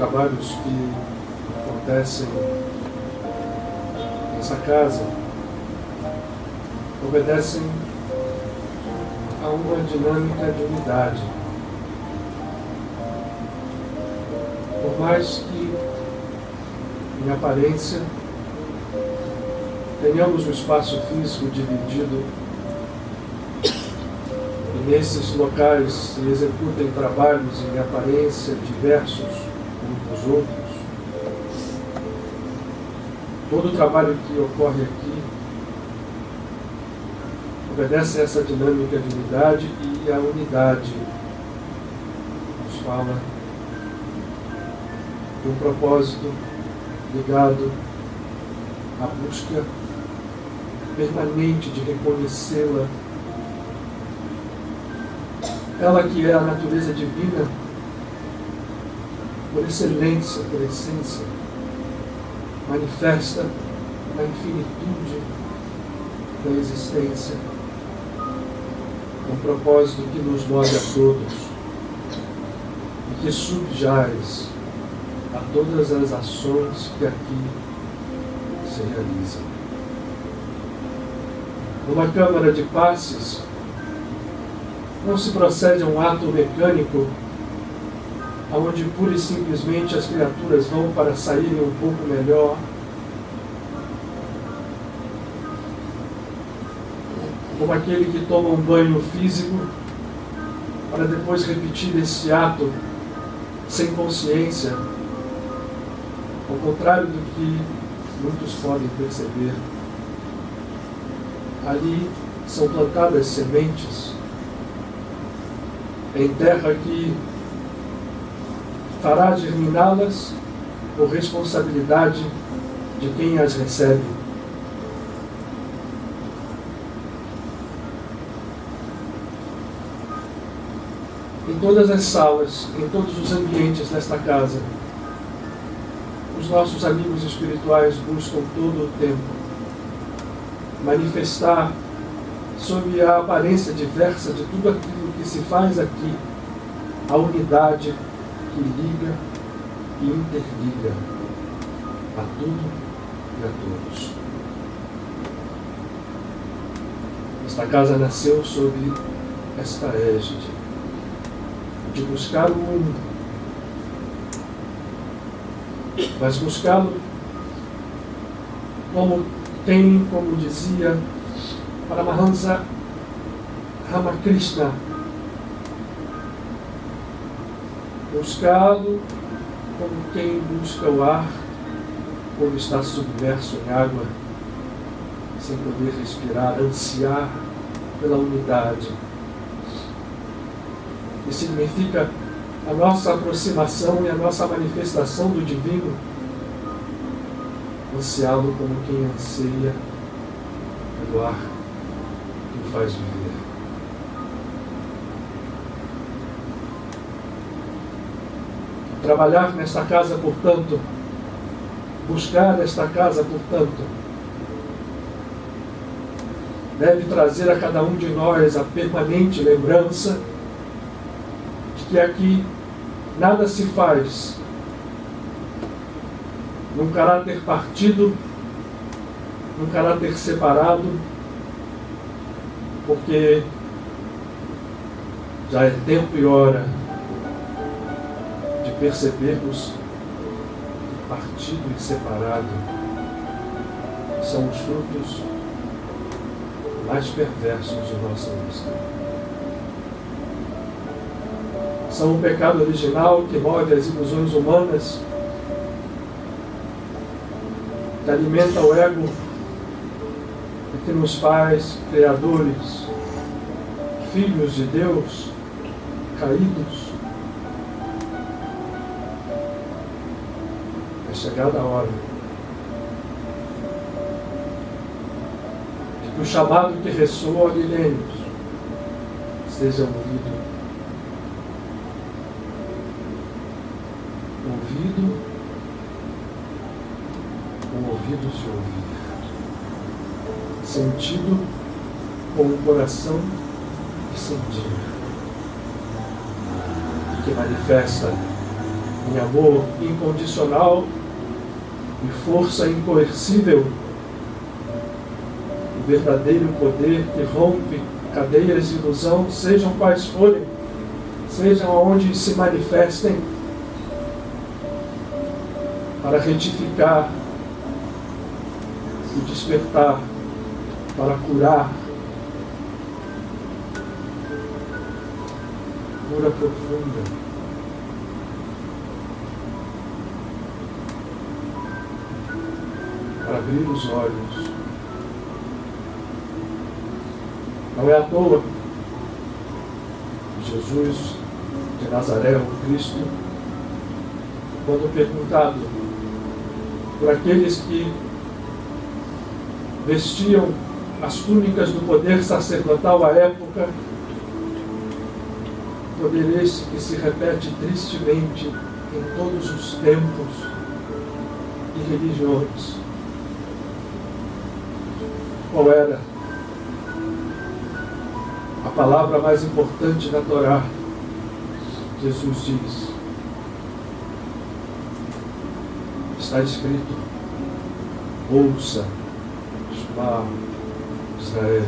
trabalhos que acontecem nessa casa obedecem a uma dinâmica de unidade. Por mais que, em aparência, tenhamos o espaço físico dividido e nesses locais se executem trabalhos em aparência diversos uns dos outros, todo o trabalho que ocorre aqui obedece a essa dinâmica de unidade, e a unidade nos fala de um propósito ligado à busca permanente de reconhecê-la, ela que é a natureza divina, por excelência, por essência, manifesta na infinitude da existência, um propósito que nos move a todos e que subjaz a todas as ações que aqui se realizam. Numa câmara de passes, não se procede a um ato mecânico onde pura e simplesmente as criaturas vão para saírem um pouco melhor, como aquele que toma um banho físico para depois repetir esse ato sem consciência, ao contrário do que muitos podem perceber. Ali são plantadas sementes em terra que fará germiná-las por responsabilidade de quem as recebe. Em todas as salas, em todos os ambientes desta casa, os nossos amigos espirituais buscam todo o tempo manifestar, sob a aparência diversa de tudo aquilo que se faz aqui, a unidade que liga e interliga a tudo e a todos. Esta casa nasceu sob esta égide de buscar o mundo, mas buscá-lo como dizia Paramahansa Ramakrishna, buscá-lo como quem busca o ar quando está submerso em água, sem poder respirar, ansiar pela unidade. Que significa a nossa aproximação e a nossa manifestação do divino, ansiá-lo como quem anseia pelo ar que o faz viver. Trabalhar nesta casa, portanto, buscar esta casa, portanto, deve trazer a cada um de nós a permanente lembrança de que aqui nada se faz num caráter partido, num caráter separado, porque já é tempo e hora de percebermos que partido e separado são os frutos mais perversos de nossa busca. São o pecado original que move as ilusões humanas, que alimenta o ego e que nos faz criadores, filhos de Deus, caídos. É chegada a hora de que o chamado que ressoa há milênios seja ouvido. Se ouvir, sentido com o coração e sentir, que manifesta em amor incondicional e força incoercível, o verdadeiro poder que rompe cadeias de ilusão, sejam quais forem, sejam aonde se manifestem, para retificar e despertar, para curar, cura profunda. Para abrir os olhos. Não é à toa que Jesus de Nazaré, o Cristo, quando perguntado por aqueles que vestiam as túnicas do poder sacerdotal à época, poder esse que se repete tristemente em todos os tempos e religiões. Qual era a palavra mais importante da Torá? Jesus diz: está escrito, ouça, Shema Israel.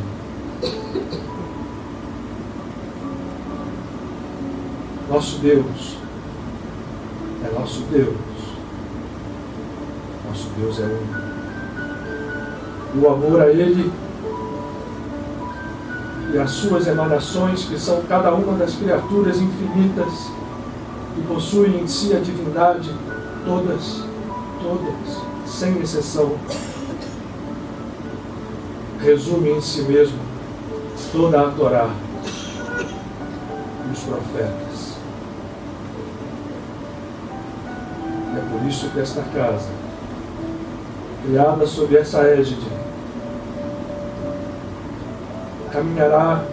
Nosso Deus é nosso Deus. Nosso Deus é único. E o amor a Ele e as suas emanações, que são cada uma das criaturas infinitas que possuem em si a divindade, todas, sem exceção, resume em si mesmo toda a Torá e os profetas. É por isso que esta casa, criada sob essa égide, caminhará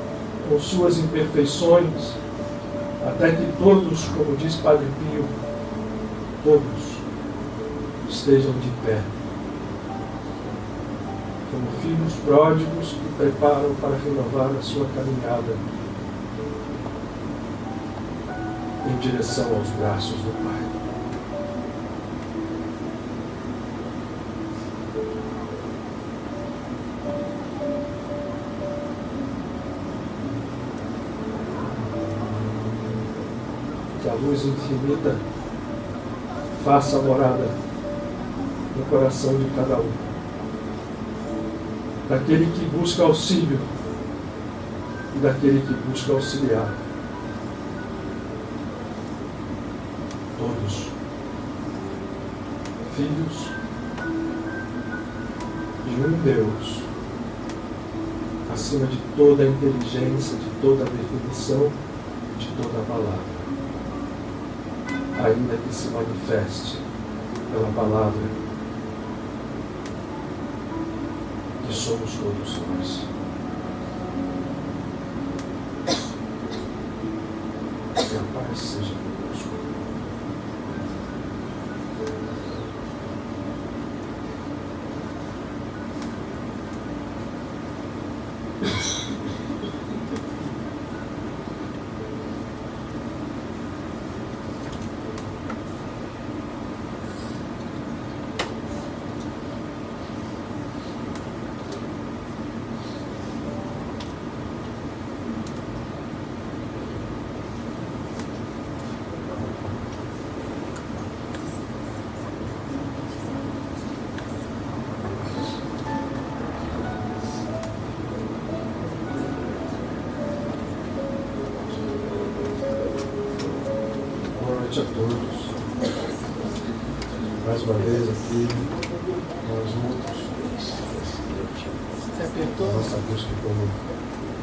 com suas imperfeições até que todos, como diz Padre Pio, todos estejam de pé, como filhos pródigos que preparam para renovar a sua caminhada em direção aos braços do Pai. Que a luz infinita faça morada no coração de cada um, daquele que busca auxílio e daquele que busca auxiliar. Todos filhos de um Deus, acima de toda a inteligência, de toda a definição, de toda a palavra, ainda que se manifeste pela palavra que somos todos nós. Que a paz seja conosco. A todos, mais uma vez aqui, nós juntos, nossa busca comum.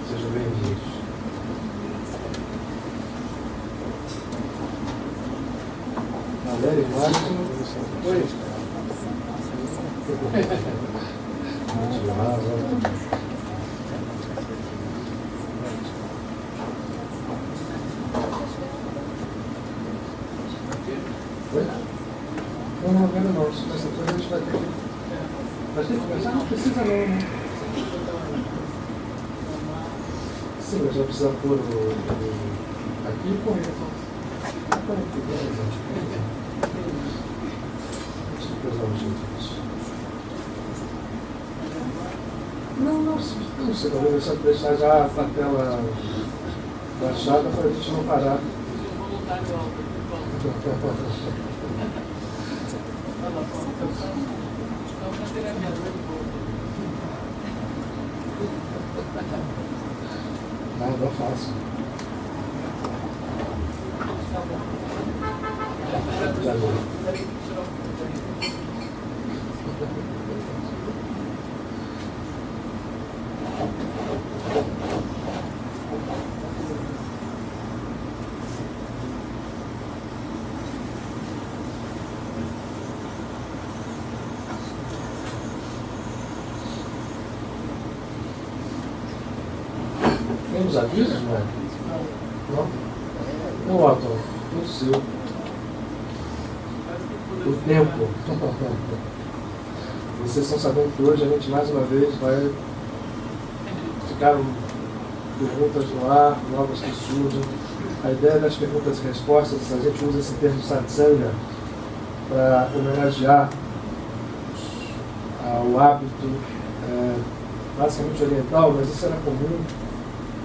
Sejam bem-vindos. Valéria e Márcio, oi. Não, agora não, mas depois a gente vai ter que começar, não precisa não, né? Sim, mas vai precisar pôr aqui e põe. Não sei, talvez eu deixar já a tela baixada para a gente não parar. Não faço. Temos avisos, né? Não? Não, Otto, tudo seu. O tempo. Vocês estão sabendo que hoje a gente mais uma vez vai ficar perguntas no ar, novas que surgem. A ideia das perguntas e respostas, a gente usa esse termo satsanga para homenagear o hábito basicamente oriental, mas isso era comum.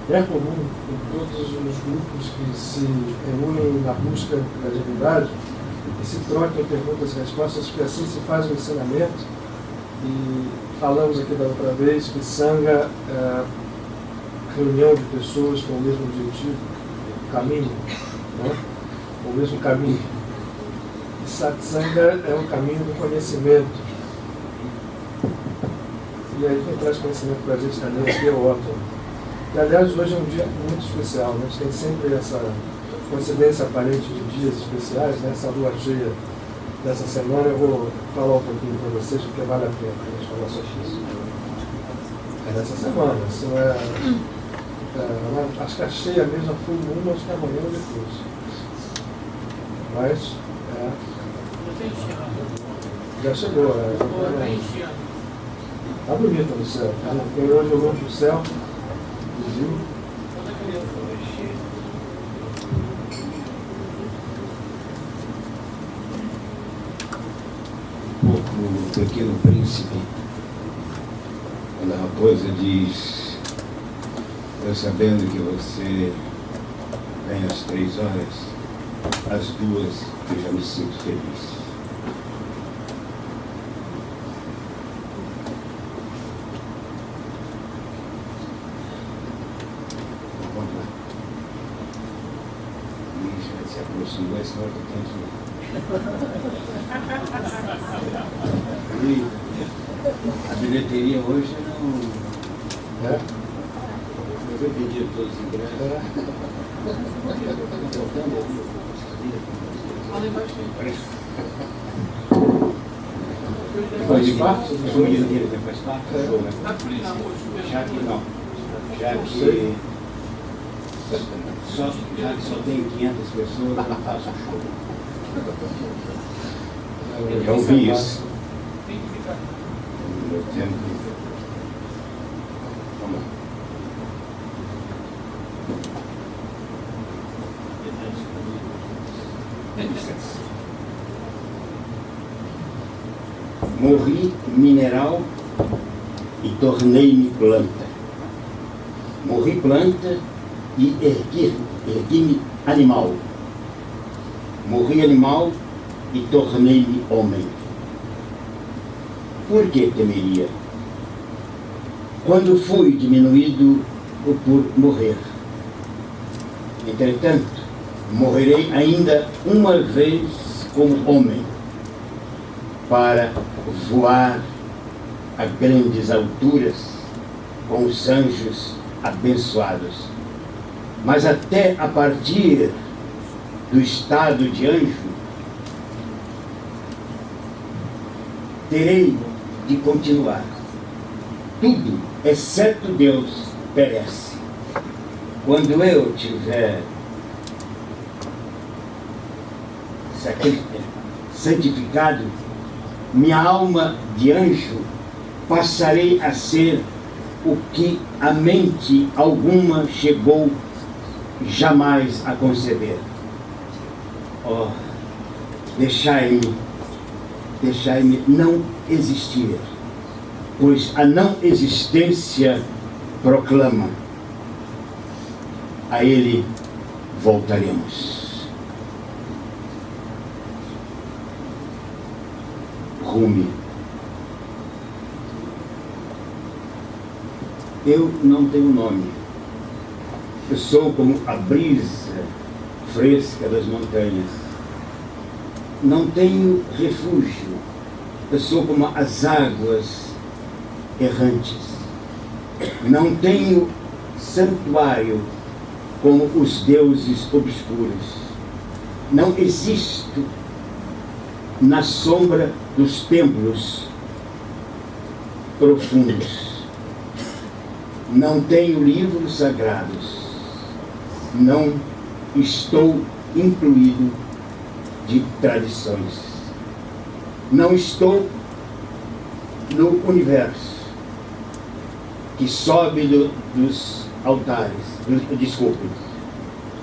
É comum em todos os grupos que se reúnem na busca da divindade e se trocam perguntas e respostas, porque assim se faz o ensinamento. E falamos aqui da outra vez que Sangha é reunião de pessoas com o mesmo objetivo, caminho, né? O mesmo caminho. E Satsanga é o caminho do conhecimento. E aí quem traz conhecimento para a gente também aqui é o Otto. E, aliás, hoje é um dia muito especial, né? A gente tem sempre essa coincidência aparente de dias especiais, né? Essa lua cheia dessa semana. Eu vou falar um pouquinho para vocês, porque vale a pena a gente falar sobre isso. É dessa semana, isso acho que a cheia mesmo foi uma, acho que amanhã ou depois. Mas, já chegou, Tá bonito no céu. Quem hoje olhou para o céu, viu? O Pequeno Príncipe, quando a raposa diz: eu sabendo que você vem às 3 horas, às 2 eu já me sinto feliz. Se aproximou, esse hora do tempo. E a bilheteria hoje não. Eu vou pedir todos os ingressos. Faz parte? O bilheteria faz parte? Já que não. Já que só tem 500 pessoas, eu não faço show. Eu ouvi isso. No meu tempo. Vamos lá. Morri mineral e tornei-me planta. Morri planta e ergui-me animal. Morri animal e tornei-me homem. Por que temeria? Quando fui diminuído por morrer. Entretanto, morrerei ainda uma vez como homem, para voar a grandes alturas com os anjos abençoados. Mas até a partir do estado de anjo, terei de continuar. Tudo, exceto Deus, perece. Quando eu tiver santificado, minha alma de anjo passarei a ser o que a mente alguma chegou jamais a conceber. ó, deixai-me não existir, pois a não existência proclama: a Ele voltaremos. Rumi. Eu não tenho nome. Eu sou como a brisa fresca das montanhas. Não tenho refúgio. Eu sou como as águas errantes. Não tenho santuário como os deuses obscuros. Não existo na sombra dos templos profundos. Não tenho livros sagrados. Não estou incluído de tradições. Não estou no universo que sobe dos altares. Desculpe.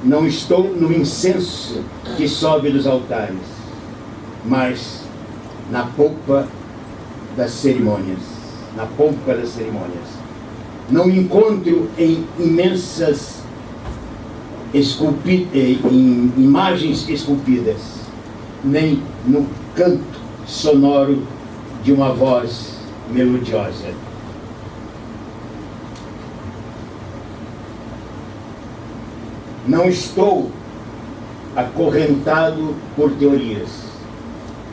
Não estou no incenso que sobe dos altares, mas na polpa das cerimônias. Na polpa das cerimônias. Não me encontro em imensas em imagens esculpidas, nem no canto sonoro de uma voz melodiosa. Não estou acorrentado por teorias,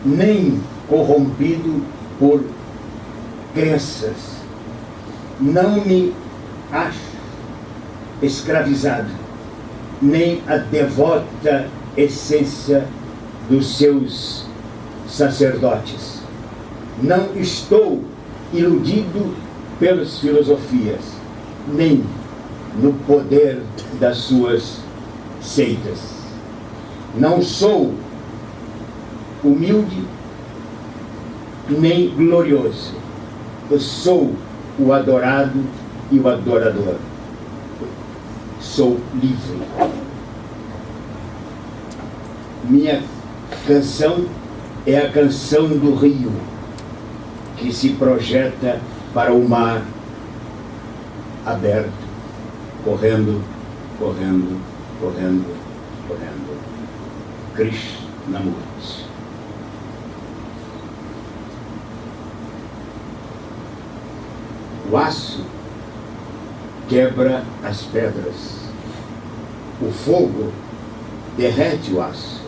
nem corrompido por crenças. Não me acho escravizado, nem a devota essência dos seus sacerdotes. Não estou iludido pelas filosofias, nem no poder das suas seitas. Não sou humilde nem glorioso. Eu sou o adorado e o adorador. Sou livre. Minha canção é a canção do rio que se projeta para o mar aberto, correndo, correndo, correndo, correndo. Krishnamurti. O aço quebra as pedras. O fogo derrete o aço.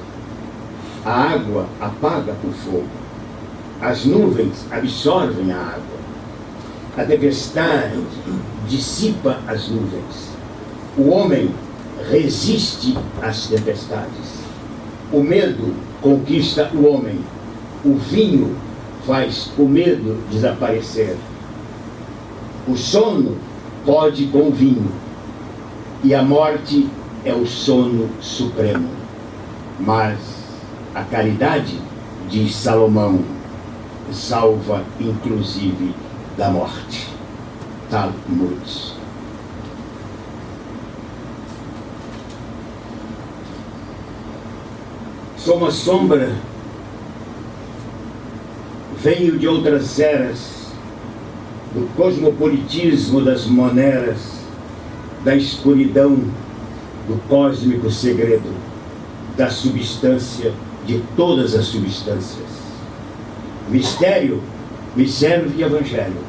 A água apaga o fogo. As nuvens absorvem a água. A tempestade dissipa as nuvens. O homem resiste às tempestades. O medo conquista o homem. O vinho faz o medo desaparecer. O sono pode com o vinho, e a morte é o sono supremo. Mas a caridade, diz Salomão, salva inclusive da morte. Talmud. Sou uma sombra, venho de outras eras, do cosmopolitismo das moneras, da escuridão do cósmico segredo, da substância de todas as substâncias. Mistério me serve de evangelho.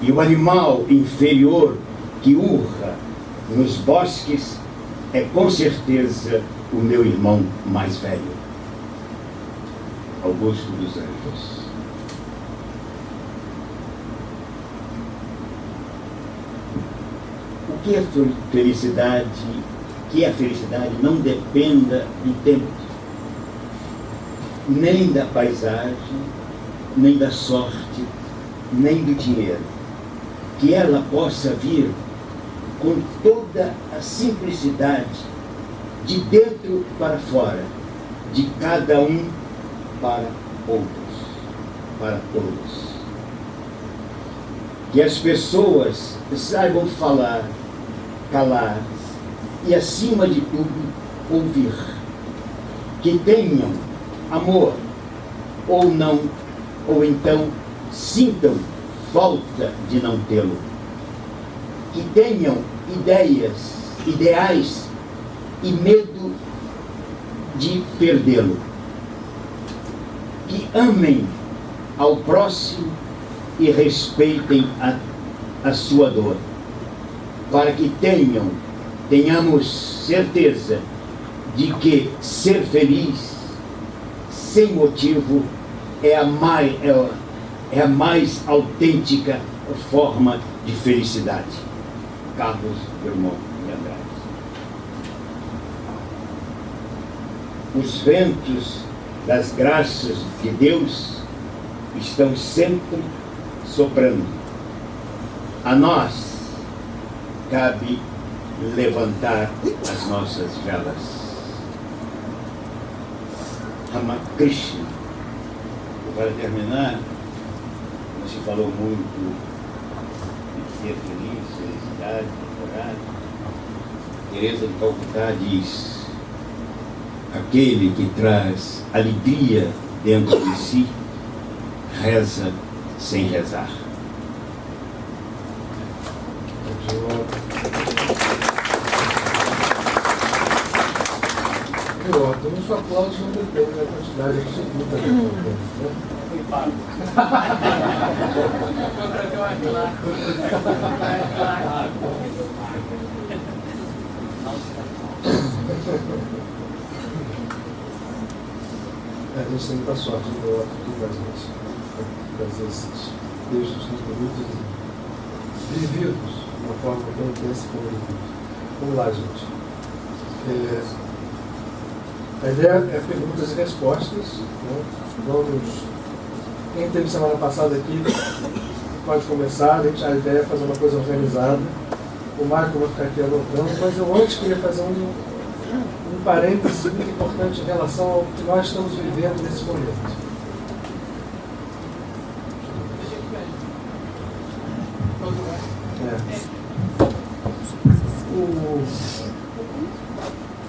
E o animal inferior que urra nos bosques é com certeza o meu irmão mais velho. Augusto dos Anjos. Que a felicidade não dependa do tempo, nem da paisagem, nem da sorte, nem do dinheiro. Que ela possa vir com toda a simplicidade, de dentro para fora, de cada um para outros, para todos. Que as pessoas saibam falar, calar e, acima de tudo, ouvir. que tenham amor, ou não, ou então sintam falta de não tê-lo, que tenham ideais e medo de perdê-lo, que amem ao próximo e respeitem a sua dor, para que tenhamos certeza de que ser feliz sem motivo é a mais autêntica forma de felicidade. Carlos Drummond de Andrade. Os ventos das graças de Deus estão sempre soprando. A nós cabe levantar as nossas velas. Ramakrishna. Para terminar, você falou muito de ser feliz, felicidade, coragem. Teresa de Calcutá diz: aquele que traz alegria dentro de si, reza sem rezar. Temos aplausos não depende da quantidade absoluta da né? Foi pago. A gente tem muita sorte de ter aqui pra gente trazer esses textos tão bonitos e vividos de uma forma tão intensa como vividos. Vamos lá, gente. A ideia é perguntas e respostas. Né? Quem teve semana passada aqui pode começar. A ideia é fazer uma coisa organizada. O Marco vai ficar aqui anotando, mas eu antes queria fazer um parênteses muito importante em relação ao que nós estamos vivendo nesse momento.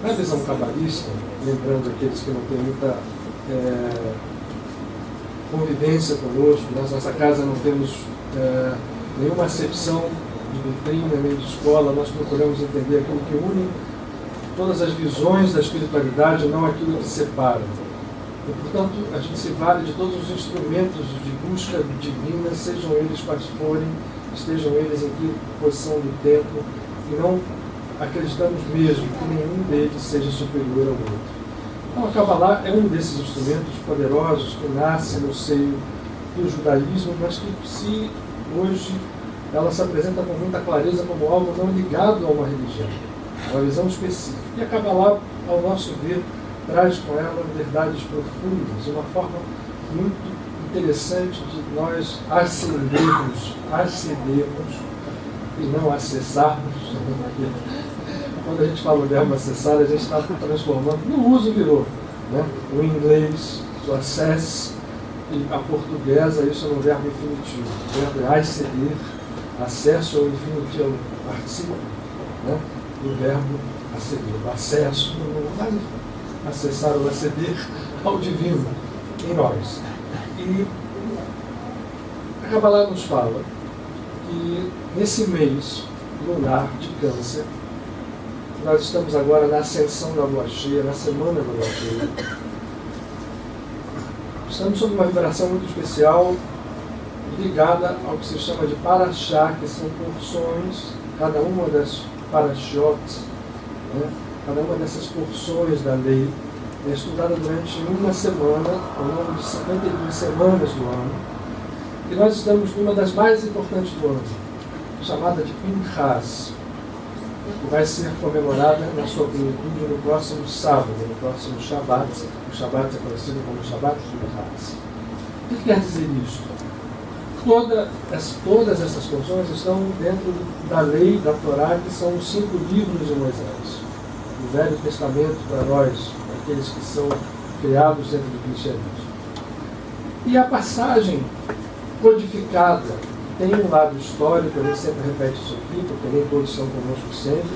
Na visão cabalista, lembrando aqueles que não têm muita convivência conosco, nós, nessa casa não temos nenhuma acepção de doutrina, nem de escola, nós procuramos entender aquilo que une todas as visões da espiritualidade, não aquilo que separa. E, portanto, a gente se vale de todos os instrumentos de busca divina, sejam eles quais forem, estejam eles em que posição do tempo, e não acreditamos mesmo que nenhum deles seja superior ao outro. Então, a Kabbalah é um desses instrumentos poderosos que nasce no seio do judaísmo, mas que hoje ela se apresenta com muita clareza como algo não ligado a uma religião, uma visão específica. E a Kabbalah, ao nosso ver, traz com ela verdades profundas, uma forma muito interessante de nós acedermos e não acessarmos. Quando a gente fala o verbo acessar, a gente está transformando, no uso virou, né? O inglês, o access, e a portuguesa, isso é um verbo infinitivo. O verbo é aceder, acesso ao infinitivo, participa, né? Do verbo aceder, o acesso, mas acessar ou aceder ao divino em nós. E a Kabbalah nos fala que nesse mês lunar de Câncer, nós estamos agora na ascensão da lua cheia, na semana da lua cheia. Estamos sob uma vibração muito especial ligada ao que se chama de Parashá, que são porções, cada uma das Parashot, né? Cada uma dessas porções da lei é estudada durante uma semana, ao longo de 52 semanas do ano. E nós estamos numa das mais importantes do ano, chamada de Pinchas, que vai ser comemorada na sua plenitude no próximo sábado, no próximo Shabbat. O Shabbat é conhecido como Shabbat de Pinchas. O que quer dizer isso? Todas essas porções estão dentro da lei da Torá, que são os 5 livros de Moisés. O Velho Testamento para nós, aqueles que são criados dentro do cristianismo. E a passagem codificada tem um lado histórico, a gente sempre repete isso aqui, porque nem todos são conosco sempre.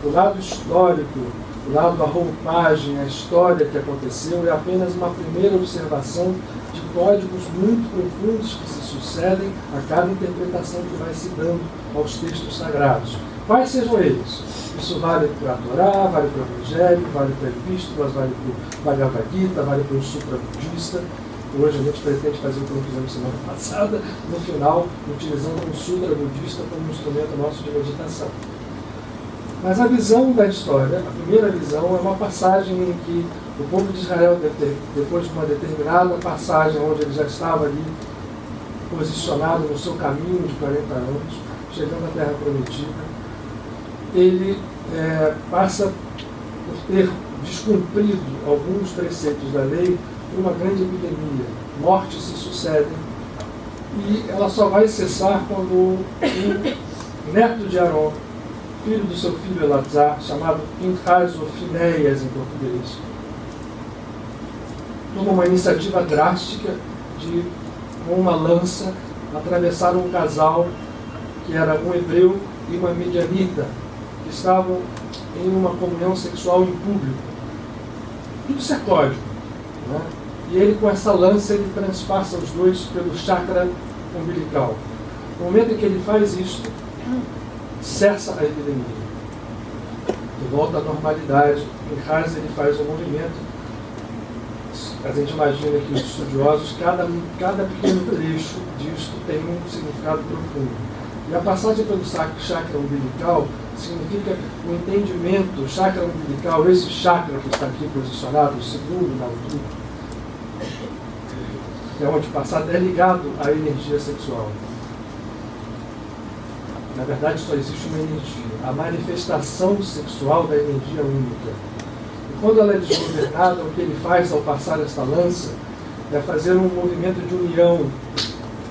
O lado histórico lá a roupagem, a história que aconteceu, é apenas uma primeira observação de códigos muito profundos que se sucedem a cada interpretação que vai se dando aos textos sagrados. Quais sejam eles? Isso vale para a Torá, vale para o Evangelho, vale para Epístolas, vale para o Bhagavad Gita, vale para o Sutra Budista. Hoje a gente pretende fazer o que não fizemos semana passada, no final, utilizando um Sutra Budista como um instrumento nosso de meditação. Mas a visão da história, a primeira visão, é uma passagem em que o povo de Israel, depois de uma determinada passagem onde ele já estava ali posicionado no seu caminho de 40 anos, chegando à Terra Prometida, ele passa por ter descumprido alguns preceitos da lei por uma grande epidemia. Mortes se sucedem e ela só vai cessar quando o neto de Arão, filho do seu filho Elazar, chamado Pinchas ou Finéias em português, toma uma iniciativa drástica de, com uma lança, atravessar um casal que era um hebreu e uma midianita, que estavam em uma comunhão sexual em público. Tudo isso é código, né? E ele, com essa lança, ele transpassa os dois pelo chakra umbilical. No momento em que ele faz isso, cessa a epidemia. De volta à normalidade. Em casa ele faz um movimento. A gente imagina que os estudiosos, cada pequeno trecho disto tem um significado profundo. E a passagem pelo chakra umbilical significa o entendimento, chakra umbilical, esse chakra que está aqui posicionado, o segundo na altura, que é onde passado é ligado à energia sexual. Na verdade, só existe uma energia, a manifestação sexual da energia única. E quando ela é desgovernada, o que ele faz ao passar esta lança é fazer um movimento de união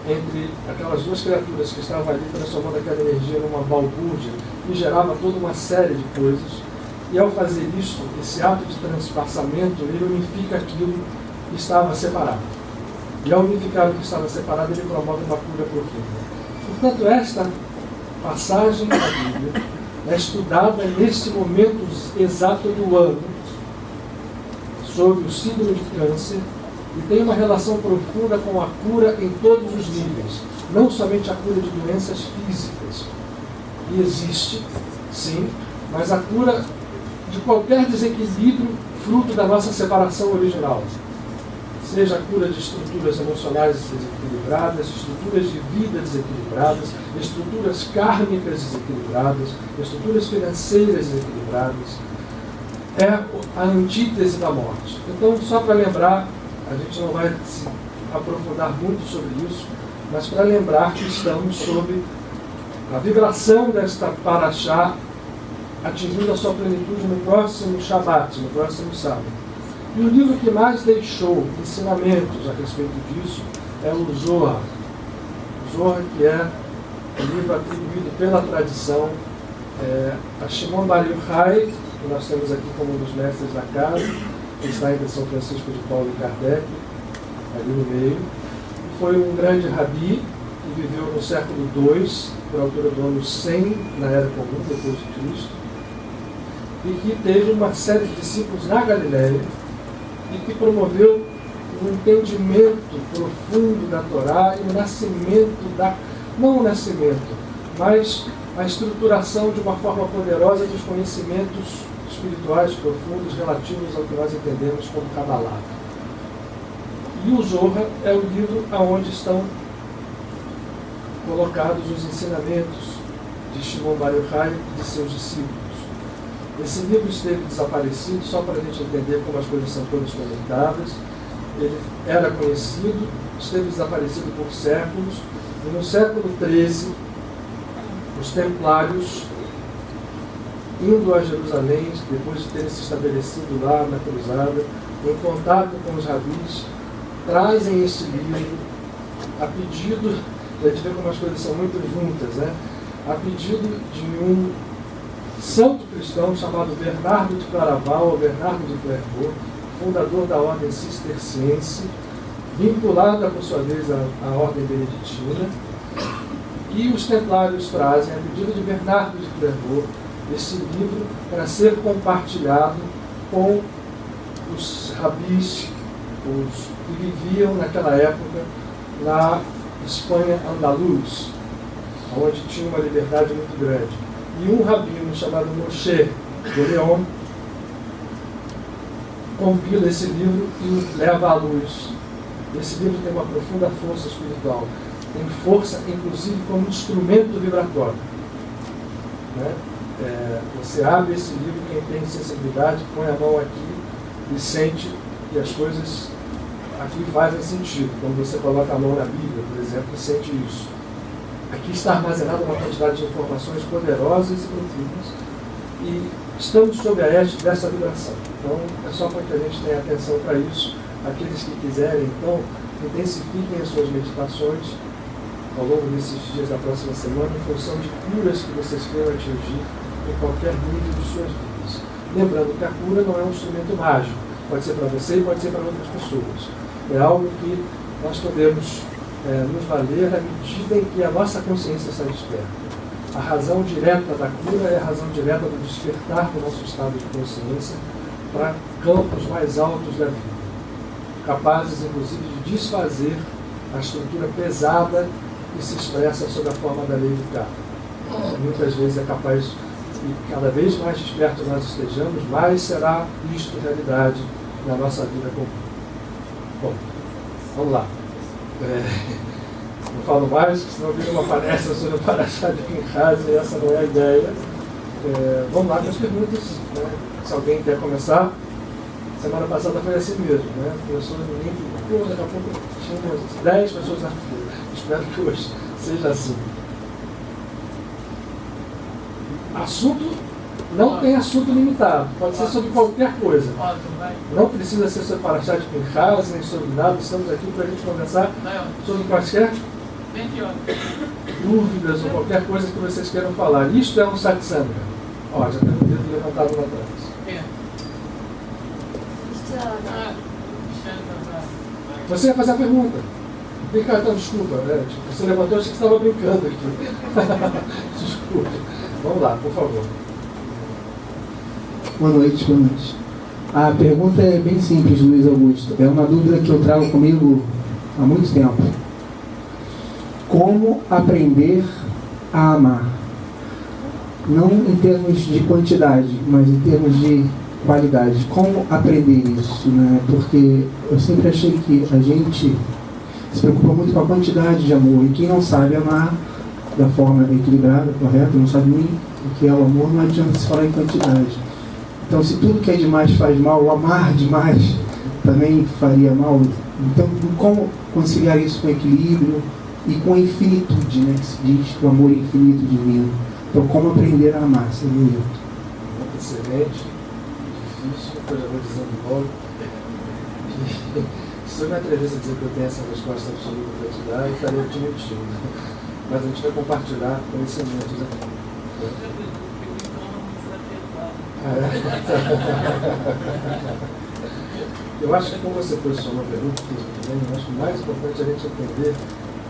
entre aquelas duas criaturas que estavam ali, transformando aquela energia numa balbúrdia, que gerava toda uma série de coisas. E ao fazer isso, esse ato de transpassamento, ele unifica aquilo que estava separado. E ao unificar o que estava separado, ele promove uma cura profunda. Portanto, esta passagem da Bíblia é estudada neste momento exato do ano, sobre o síndrome de câncer, e tem uma relação profunda com a cura em todos os níveis, não somente a cura de doenças físicas, que existe, sim, mas a cura de qualquer desequilíbrio fruto da nossa separação original. Seja a cura de estruturas emocionais desequilibradas, estruturas de vida desequilibradas, estruturas kármicas desequilibradas, estruturas financeiras desequilibradas. É a antítese da morte. Então, só para lembrar, a gente não vai se aprofundar muito sobre isso, mas para lembrar que estamos sob a vibração desta paraxá, atingindo a sua plenitude no próximo Shabat, no próximo sábado. E o livro que mais deixou ensinamentos a respeito disso é o Zohar. O Zohar, que é um livro atribuído pela tradição a Shimon Bar Yochai, que nós temos aqui como um dos mestres da casa, que está entre São Francisco de Paulo e Kardec, ali no meio. Foi um grande rabi, que viveu no século II, por altura do ano 100, na Era Comum, depois de Cristo, e que teve uma série de discípulos na Galileia, e que promoveu um entendimento profundo da Torá e o nascimento não o nascimento, mas a estruturação de uma forma poderosa dos conhecimentos espirituais profundos relativos ao que nós entendemos como Kabbalah. E o Zohar é o livro onde estão colocados os ensinamentos de Shimon Bar Yochai e de seus discípulos. Esse livro esteve desaparecido, só para a gente entender como as coisas são todas conectadas. Ele era conhecido, esteve desaparecido por séculos, e no século XIII, os templários, indo a Jerusalém, depois de terem se estabelecido lá na cruzada, em contato com os rabis, trazem esse livro a pedido, a gente vê como as coisas são muito juntas, né? A pedido de um santo cristão chamado Bernardo de Claraval, ou Bernardo de Clairvaux, fundador da ordem cisterciense, vinculada por sua vez à ordem beneditina. E os templários trazem, a pedido de Bernardo de Clairvaux, esse livro para ser compartilhado com os rabis, os que viviam naquela época na Espanha andaluz, onde tinha uma liberdade muito grande. E um rabino chamado Moshe de Leon compila esse livro e o leva à luz. Esse livro tem uma profunda força espiritual, tem força inclusive como instrumento vibratório, né? Você abre esse livro, quem tem sensibilidade põe a mão aqui e sente que as coisas aqui fazem sentido. Quando você coloca a mão na Bíblia, por exemplo, sente isso. Aqui está armazenada uma quantidade de informações poderosas e profundas e estamos sob a égide dessa vibração. Então, é só para que a gente tenha atenção para isso. Aqueles que quiserem, então, intensifiquem as suas meditações ao longo desses dias da próxima semana em função de curas que vocês queiram atingir em qualquer nível de suas vidas. Lembrando que a cura não é um instrumento mágico. Pode ser para você e pode ser para outras pessoas. É algo que nós podemos nos valer à medida em que a nossa consciência está desperta. A razão direta da cura é a razão direta do despertar do nosso estado de consciência para campos mais altos da vida, capazes inclusive de desfazer a estrutura pesada que se expressa sob a forma da lei do karma. Muitas vezes é capaz, e cada vez mais despertos nós estejamos, mais será isto realidade na nossa vida comum. Bom, vamos lá. Não falo mais, senão vira uma palestra sobre o Parashá de Pinchas e essa não é a ideia. Vamos lá com as perguntas, né? Se alguém quer começar. Semana passada foi assim mesmo, né? Começou ninguém ficou, daqui a pouco tinha umas 10 pessoas na fila. Espero que hoje seja assim. Assunto, não tem assunto limitado, pode ser sobre qualquer coisa. Não precisa ser sobre Parashá de Pinchas, nem sobre nada, estamos aqui para a gente conversar sobre quaisquer dúvidas ou qualquer coisa que vocês queiram falar. Isto é um satsanga. Ó, já tem um dedo levantado lá atrás. Você ia fazer a pergunta. Então, desculpa, né? Você levantou, achei que você estava brincando aqui. Desculpa. Vamos lá, por favor. Boa noite, boa noite. A pergunta é bem simples, Luiz Augusto. É uma dúvida que eu trago comigo há muito tempo. Como aprender a amar? Não em termos de quantidade, mas em termos de qualidade. Como aprender isso, né? Porque eu sempre achei que a gente se preocupa muito com a quantidade de amor. E quem não sabe amar da forma equilibrada, correta, não sabe nem o que é o amor, não adianta se falar em quantidade. Então, se tudo que é demais faz mal, o amar demais também faria mal. Então, como conciliar isso com equilíbrio e com a infinitude, né? Que se diz que o amor é infinito divino. Então, como aprender a amar, seria isso. Excelente, difícil, depois eu vou dizendo logo. Se eu me atrevesse a dizer que eu tenho essa resposta absoluta para te dar, eu estaria te mentindo. Mas a gente vai compartilhar conhecimentos aqui. Eu acho que como você posicionou a pergunta, eu acho que o mais importante é a gente entender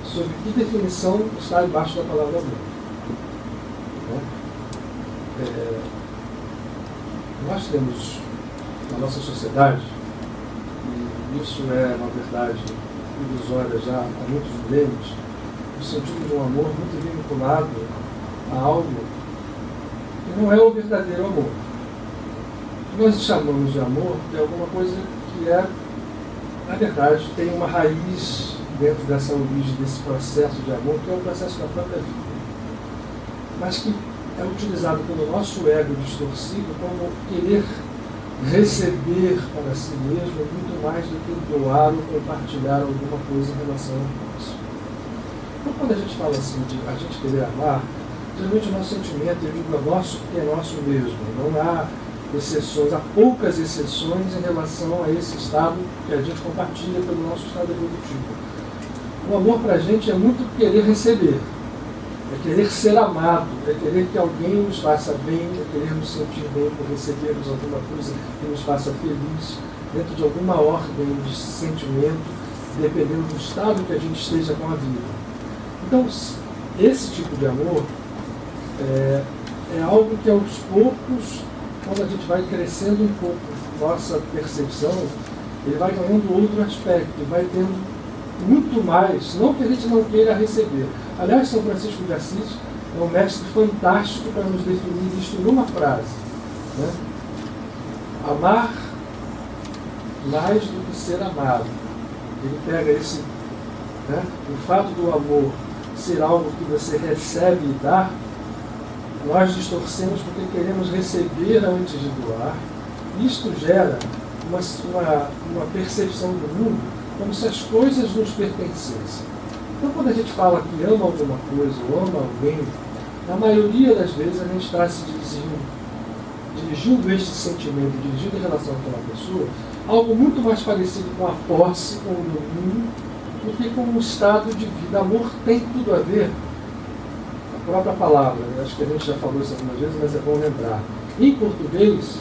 sobre que definição está embaixo da palavra amor. Nós temos na nossa sociedade, e isso é uma verdade ilusória já há muitos milênios, o sentido de um amor muito vinculado a algo que não é o verdadeiro amor. O que nós chamamos de amor é alguma coisa que na verdade, tem uma raiz dentro dessa origem, desse processo de amor, que é o processo da própria vida. Mas que é utilizado pelo nosso ego distorcido como querer receber para si mesmo muito mais do que doar ou compartilhar alguma coisa em relação a isso. Então, quando a gente fala assim de a gente querer amar, geralmente o nosso sentimento, eu digo, é nosso porque é nosso mesmo. Não há exceções, há poucas exceções em relação a esse estado que a gente compartilha pelo nosso estado evolutivo. O amor para a gente é muito querer receber. É querer ser amado, é querer que alguém nos faça bem, é querer nos sentir bem por recebermos alguma coisa que nos faça feliz, dentro de alguma ordem de sentimento, dependendo do estado que a gente esteja com a vida. Então, esse tipo de amor é algo que aos poucos, quando a gente vai crescendo um pouco nossa percepção, ele vai ganhando outro aspecto, vai tendo muito mais, não que a gente não queira receber. Aliás, São Francisco de Assis é um mestre fantástico para nos definir isto numa frase, né? Amar mais do que ser amado. Ele pega esse, né, o fato do amor ser algo que você recebe e dá, nós distorcemos porque queremos receber antes de doar. Isto gera uma percepção do mundo como se as coisas nos pertencessem. Então, quando a gente fala que ama alguma coisa ou ama alguém, na maioria das vezes a gente está se dirigindo este sentimento, dirigindo em relação àquela pessoa, algo muito mais parecido com a posse, com o domínio, do que com o estado de vida. Amor tem tudo a ver, a própria palavra, acho que a gente já falou isso algumas vezes, mas é bom lembrar. Em português,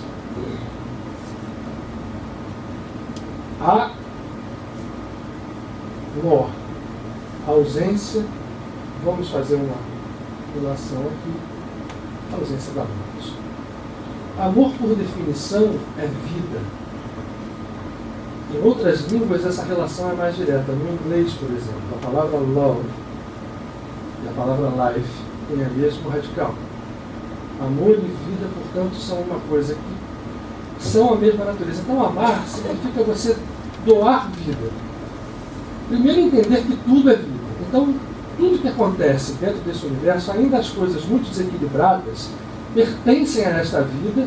amor, ausência, vamos fazer uma relação aqui, ausência da morte. Amor, por definição, é vida. Em outras línguas, essa relação é mais direta. No inglês, por exemplo, a palavra love e a palavra life têm o mesmo radical. Amor e vida, portanto, são uma coisa que são a mesma natureza. Então, amar significa você doar vida. Primeiro, entender que tudo é vida. Então, tudo que acontece dentro desse universo, ainda as coisas muito desequilibradas, pertencem a esta vida.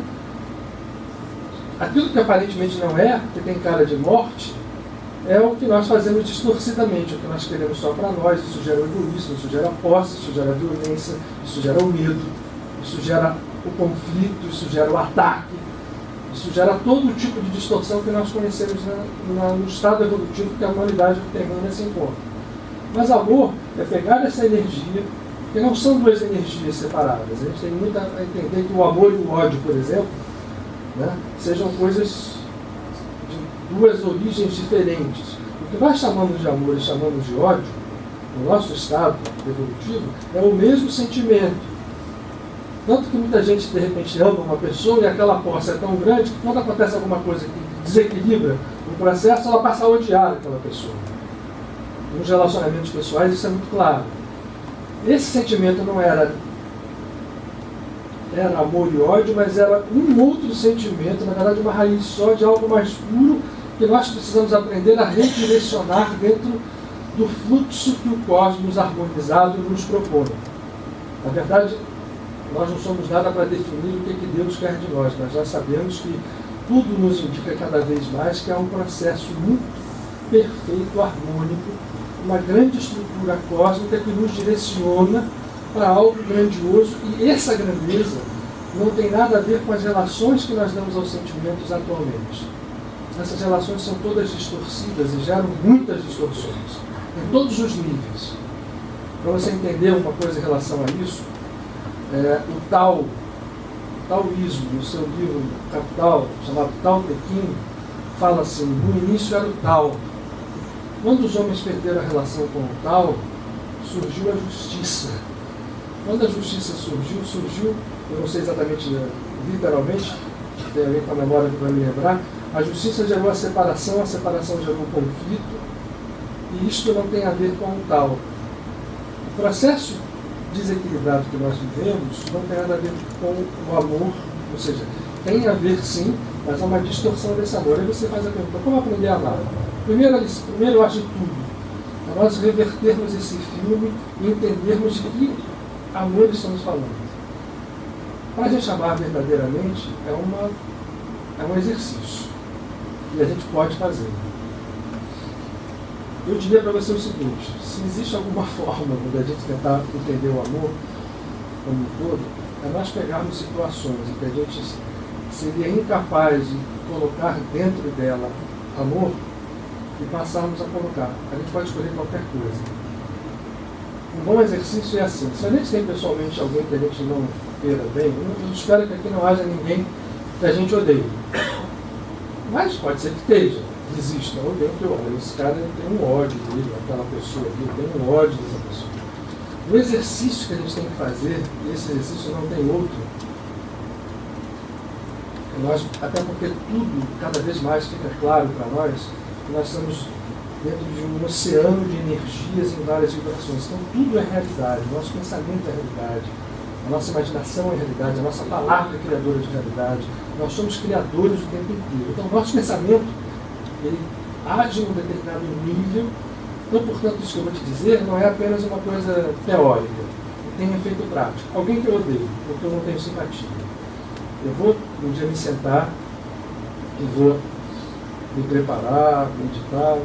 Aquilo que aparentemente não é, que tem cara de morte, é o que nós fazemos distorcidamente, o que nós queremos só para nós. Isso gera o egoísmo, isso gera a posse, isso gera a violência, isso gera o medo, isso gera o conflito, isso gera o ataque, isso gera todo tipo de distorção que nós conhecemos no estado evolutivo que a humanidade terrena se encontra. Mas amor é pegar essa energia, que não são duas energias separadas. A gente tem muito a entender que o amor e o ódio, por exemplo, né, sejam coisas de duas origens diferentes. O que nós chamamos de amor e chamamos de ódio, no nosso estado evolutivo, é o mesmo sentimento. Tanto que muita gente, de repente, ama uma pessoa e aquela posse é tão grande que quando acontece alguma coisa que desequilibra o processo, ela passa a odiar aquela pessoa. Nos relacionamentos pessoais isso é muito claro. Esse sentimento não era amor e ódio, mas era um outro sentimento, na verdade uma raiz só de algo mais puro que nós precisamos aprender a redirecionar dentro do fluxo que o cosmos harmonizado nos propõe. Na verdade, nós não somos nada para definir o que Deus quer de nós. Nós já sabemos que tudo nos indica cada vez mais que é um processo muito perfeito, harmônico, uma grande estrutura cósmica que nos direciona para algo grandioso, e essa grandeza não tem nada a ver com as relações que nós damos aos sentimentos atualmente. Essas relações são todas distorcidas e geram muitas distorções, em todos os níveis. Para você entender uma coisa em relação a isso, o taoísmo, no seu livro Capital, chamado Tao Te Ching, fala assim: no início era o Tao. Quando os homens perderam a relação com o Tao, surgiu a justiça. Quando a justiça surgiu, eu não sei exatamente, literalmente, tem a ver com a memória que vai me lembrar, a justiça gerou a separação gerou o conflito, e isto não tem a ver com o Tao. O processo desequilibrado que nós vivemos não tem nada a ver com o amor, ou seja, tem a ver sim, mas há uma distorção desse amor. Aí você faz a pergunta: como aprender a amar? Primeiro eu acho tudo, é nós revertermos esse filme e entendermos de que amor estamos falando. Para a gente amar verdadeiramente é um exercício, e a gente pode fazer. Eu diria para você o seguinte: se existe alguma forma de a gente tentar entender o amor como um todo, é nós pegarmos situações em que a gente seria incapaz de colocar dentro dela amor e passarmos a colocar. A gente pode escolher qualquer coisa. Um bom exercício é assim: se a gente tem pessoalmente alguém que a gente não queira bem, eu espero que aqui não haja ninguém que a gente odeie. Mas pode ser que esteja. Existe alguém que olha, esse cara tem um ódio dele, aquela pessoa ali tem um ódio dessa pessoa. O exercício que a gente tem que fazer, e esse exercício não tem outro, até porque tudo, cada vez mais fica claro para nós, que nós estamos dentro de um oceano de energias em várias vibrações. Então tudo é realidade, o nosso pensamento é realidade, a nossa imaginação é realidade, a nossa palavra é criadora de realidade, nós somos criadores o tempo inteiro. Então o nosso pensamento, ele age num determinado nível. Então, portanto, isso que eu vou te dizer não é apenas uma coisa teórica, tem efeito prático. Alguém que eu odeio, porque eu não tenho simpatia. Eu vou um dia me sentar e vou me preparar, meditar,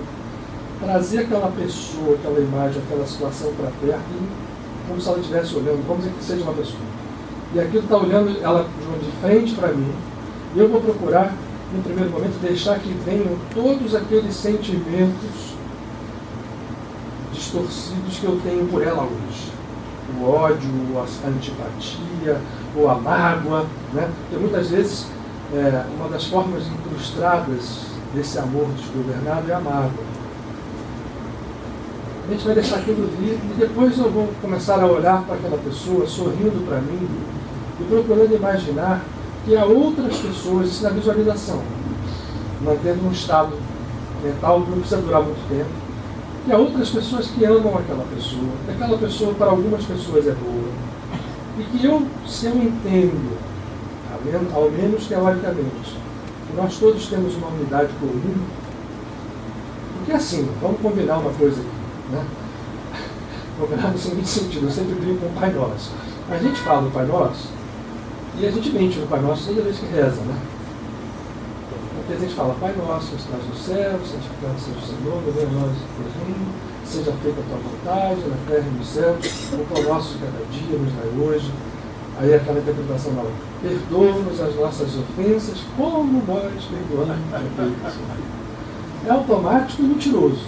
trazer aquela pessoa, aquela imagem, aquela situação para perto, como se ela estivesse olhando, vamos dizer que seja uma pessoa. E aquilo está olhando ela de frente para mim, e eu vou procurar, no primeiro momento, deixar que venham todos aqueles sentimentos distorcidos que eu tenho por ela hoje. O ódio, a antipatia, ou a mágoa, né? Porque muitas vezes uma das formas incrustadas desse amor desgovernado é a mágoa. A gente vai deixar aquilo vir e depois eu vou começar a olhar para aquela pessoa, sorrindo para mim e procurando imaginar que há outras pessoas, isso na visualização, mantendo um estado mental que não precisa durar muito tempo, que há outras pessoas que amam aquela pessoa, que aquela pessoa para algumas pessoas é boa, e que se eu entendo, ao menos teoricamente, que nós todos temos uma unidade comum, porque assim, vamos combinar uma coisa aqui, né? Combinar no seguinte sentido, eu sempre brinco com o Pai Nosso. A gente fala do Pai Nosso, e a gente mente no Pai Nosso toda vez que reza, né? Porque a gente fala, Pai Nosso, que estás no céu, santificado seja o Senhor, venha a nós o teu reino, seja feita a tua vontade, na terra e no céu, o pão nosso de cada dia nos dai hoje. Aí aquela interpretação lá, perdoa-nos as nossas ofensas, como nós perdoamos a Deus. É automático e mentiroso.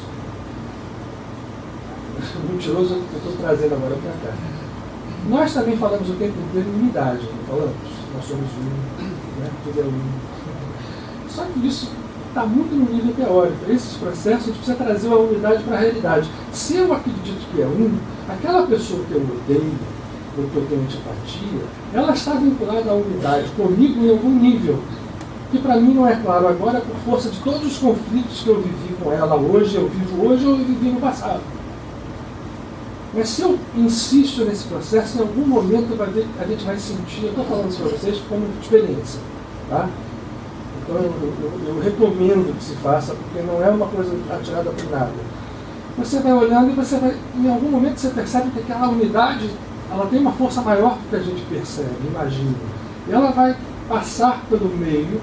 O mentiroso eu estou trazendo agora para cá. Nós também falamos o tempo inteiro em unidade, não falamos? Nós somos um, né? Tudo é um. Só que isso está muito no nível teórico. Esses processos a gente precisa trazer a unidade para a realidade. Se eu acredito que é um, aquela pessoa que eu odeio, ou que eu tenho antipatia, ela está vinculada à unidade comigo em algum nível, que para mim não é claro agora por força de todos os conflitos que eu vivi com ela hoje, eu vivo hoje ou eu vivi no passado. Mas se eu insisto nesse processo, em algum momento a gente vai sentir, eu estou falando isso para vocês como experiência, tá? Então eu recomendo que se faça, porque não é uma coisa atirada por nada. Você vai olhando e você vai, em algum momento você percebe que aquela unidade, ela tem uma força maior do que a gente percebe, imagina. E ela vai passar pelo meio,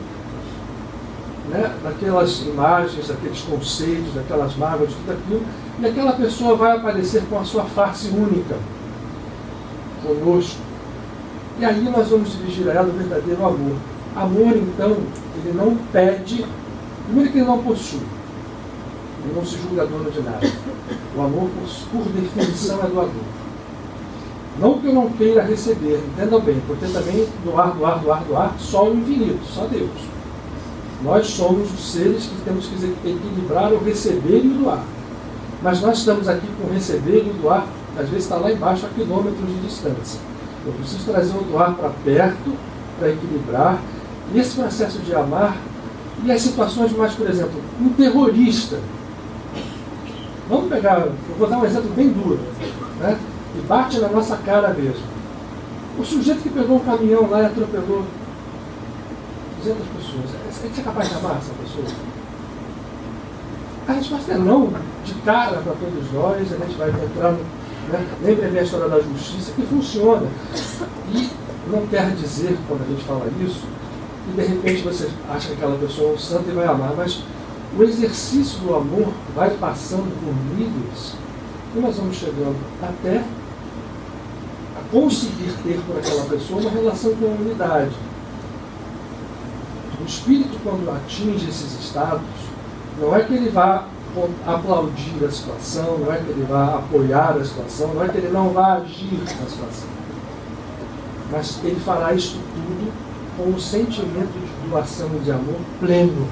né, daquelas imagens, daqueles conceitos, daquelas mágoas, tudo aquilo, e aquela pessoa vai aparecer com a sua face única conosco. E aí nós vamos dirigir a ela o verdadeiro amor. Amor, então, ele não pede, primeiro que ele não possui, ele não se julga dono de nada. O amor, por definição, é doador. Não que eu não queira receber, entendam bem, porque também doar, só o infinito, só Deus. Nós somos os seres que temos que equilibrar o receber e o doar. Mas nós estamos aqui com o receber e o doar, às vezes está lá embaixo a quilômetros de distância. Eu preciso trazer o doar para perto, para equilibrar. E esse processo de amar, e as situações mais, por exemplo, um terrorista. Vamos pegar, eu vou dar um exemplo bem duro, né? E bate na nossa cara mesmo. O sujeito que pegou um caminhão lá e atropelou 200 pessoas, a gente é capaz de amar essa pessoa? A resposta é não, de cara para todos nós, a gente vai entrando, né? Lembre a história da justiça, que funciona. E não quer dizer, quando a gente fala isso, que de repente você acha que aquela pessoa é um santo e vai amar, mas o exercício do amor vai passando por níveis e nós vamos chegando até a conseguir ter por aquela pessoa uma relação com a unidade. O espírito, quando atinge esses estados, não é que ele vá aplaudir a situação, não é que ele vá apoiar a situação, não é que ele não vá agir na situação, mas ele fará isto tudo com um sentimento de doação e de amor pleno.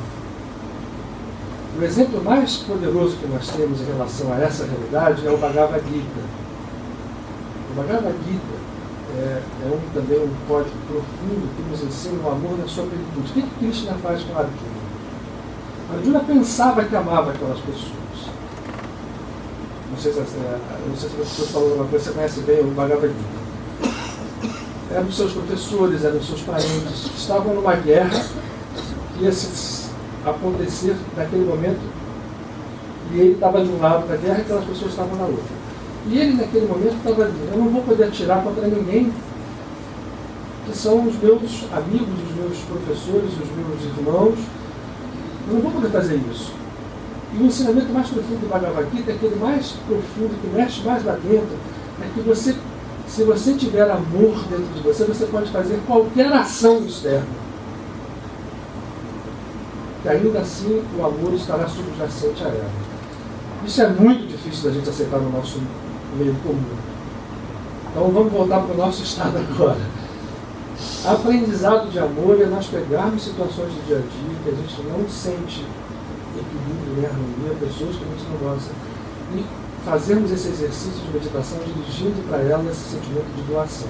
O exemplo mais poderoso que nós temos em relação a essa realidade é o Bhagavad Gita. O Bhagavad Gita também um código profundo que nos ensina o amor na sua plenitude. O que Krishna faz com Arjuna? Arjuna pensava que amava aquelas pessoas. Não sei se você falou alguma coisa, você conhece bem o Bhagavad Gita. Eram seus professores, eram seus parentes, estavam numa guerra que ia acontecer naquele momento, e ele estava de um lado da guerra e aquelas pessoas estavam na outra. E ele, naquele momento, estava dizendo: eu não vou poder atirar contra ninguém, que são os meus amigos, os meus professores, os meus irmãos. Eu não vou poder fazer isso. E o ensinamento mais profundo do Bhagavad Gita, aquele mais profundo, que mexe mais lá dentro, é que você, se você tiver amor dentro de você, você pode fazer qualquer ação externa. Que ainda assim o amor estará subjacente a ela. Isso é muito difícil da gente aceitar no nosso meio comum. Então vamos voltar para o nosso estado agora. Aprendizado de amor é nós pegarmos situações do dia a dia que a gente não sente equilíbrio, né, harmonia, pessoas que a gente não gosta, e fazermos esse exercício de meditação dirigindo para ela esse sentimento de doação,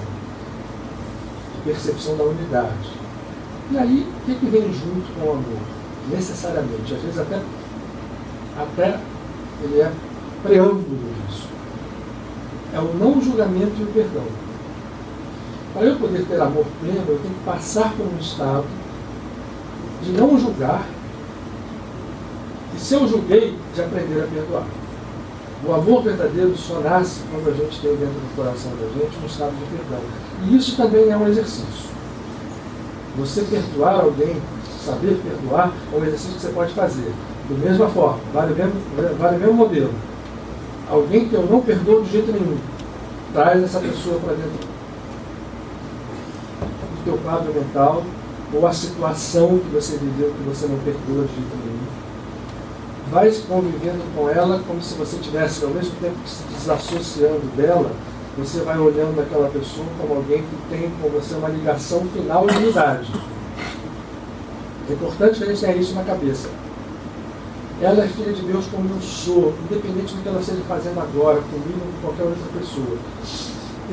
de percepção da unidade. E aí, o que vem junto com o amor? Necessariamente, às vezes até ele é preâmbulo disso. É o não julgamento e o perdão. Para eu poder ter amor pleno, eu tenho que passar por um estado de não julgar, e se eu julguei, de aprender a perdoar. O amor verdadeiro só nasce quando a gente tem dentro do coração da gente um estado de perdão. E isso também é um exercício. Você perdoar alguém, saber perdoar, é um exercício que você pode fazer. Da mesma forma, vale o mesmo modelo. Alguém que eu não perdoo de jeito nenhum, traz essa pessoa para dentro do teu quadro mental, ou a situação que você viveu que você não perdoa de jeito nenhum. Vai convivendo com ela como se você tivesse, ao mesmo tempo que se desassociando dela, você vai olhando aquela pessoa como alguém que tem com você uma ligação final de unidade. É importante que a gente tenha isso na cabeça. Ela é filha de Deus como eu sou, independente do que ela esteja fazendo agora, comigo ou com qualquer outra pessoa.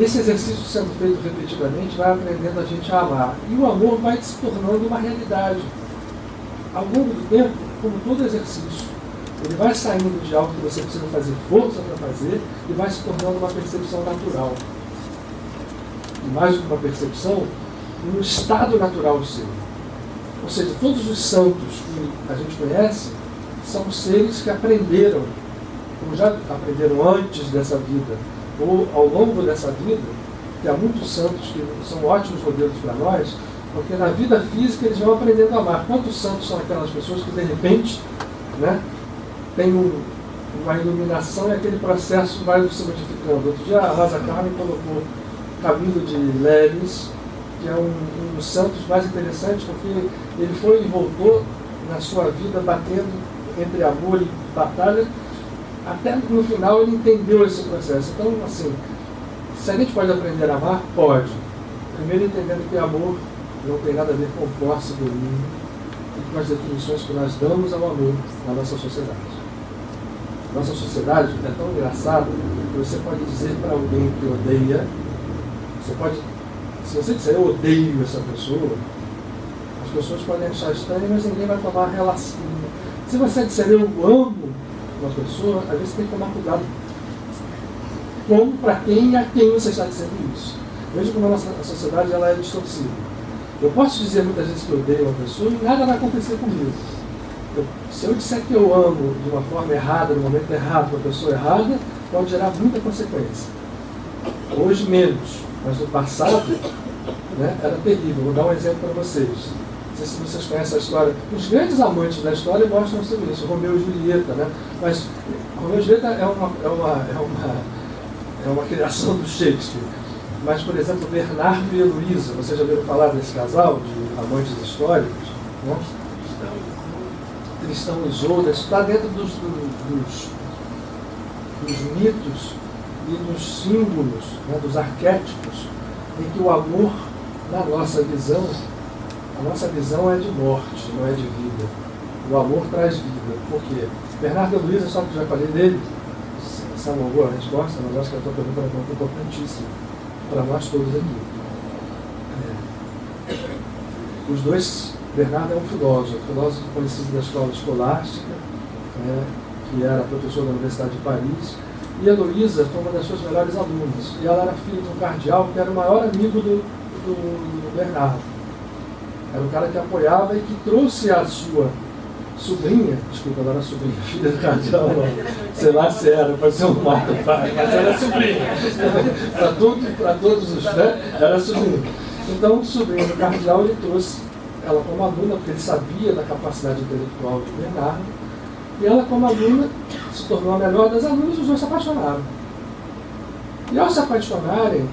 Esse exercício sendo feito repetidamente vai aprendendo a gente a amar. E o amor vai se tornando uma realidade. Ao longo do tempo, como todo exercício, ele vai saindo de algo que você precisa fazer força para fazer e vai se tornando uma percepção natural. E mais do que uma percepção, um estado natural seu. Ou seja, todos os santos que a gente conhece são seres que aprenderam, ou já aprenderam antes dessa vida, ou ao longo dessa vida, que há muitos santos que são ótimos modelos para nós, porque na vida física eles vão aprendendo a amar. Quantos santos são aquelas pessoas que de repente, né, tem uma iluminação e aquele processo vai se modificando. Outro dia a Rosa Carmen colocou Camilo de Leles, que é um dos santos mais interessantes, porque ele foi e voltou na sua vida batendo entre amor e batalha, até no final ele entendeu esse processo. Então, assim, se a gente pode aprender a amar, pode. Primeiro entendendo que amor não tem nada a ver com posse, domínio, e com as definições que nós damos ao amor na nossa sociedade. Nossa sociedade é tão engraçada que você pode dizer para alguém que odeia, se você disser eu odeio essa pessoa, as pessoas podem achar estranho, mas ninguém vai tomar relação. Se você disser eu amo uma pessoa, às vezes você tem que tomar cuidado como, para quem e a quem você está dizendo isso. Veja como a nossa sociedade ela é distorcida. Eu posso dizer muitas vezes que eu odeio uma pessoa e nada vai acontecer comigo. Se eu disser que eu amo de uma forma errada, no momento errado, uma pessoa errada, pode gerar muita consequência. Hoje menos, mas no passado, né, era terrível. Vou dar um exemplo para vocês. Não sei se vocês conhecem a história. Os grandes amantes da história mostram sobre isso, Romeu e Julieta, né? Mas Romeu e Julieta é uma criação do Shakespeare. Mas, por exemplo, Bernardo e Heloísa, vocês já ouviram falar desse casal de amantes históricos? Né? Tristão e Isolda, isso está dentro dos mitos e dos símbolos, né, dos arquétipos, em que o amor, na nossa visão, a nossa visão é de morte, não é de vida. O amor traz vida. Por quê? Bernardo e Heloísa, só que já falei dele, essa uma boa resposta, mas acho que a tua pergunta é muito importantíssima para nós todos aqui. Os dois, Bernardo é um filósofo conhecido da escola escolástica, que era professor da Universidade de Paris, e a Heloísa foi uma das suas melhores alunas. E ela era filha de um cardeal que era o maior amigo do Bernardo. Era um cara que apoiava e que trouxe a sua sobrinha, desculpa, ela era sobrinha, filha do cardeal, sei lá se era, pode ser um mato pai, mas era sobrinha. Para todos os, era sobrinha. Então, o sobrinho do cardeal, ele trouxe ela como aluna, porque ele sabia da capacidade intelectual de Bernardo, e ela, como aluna, se tornou a melhor das alunas, e os dois se apaixonaram. E ao se apaixonarem,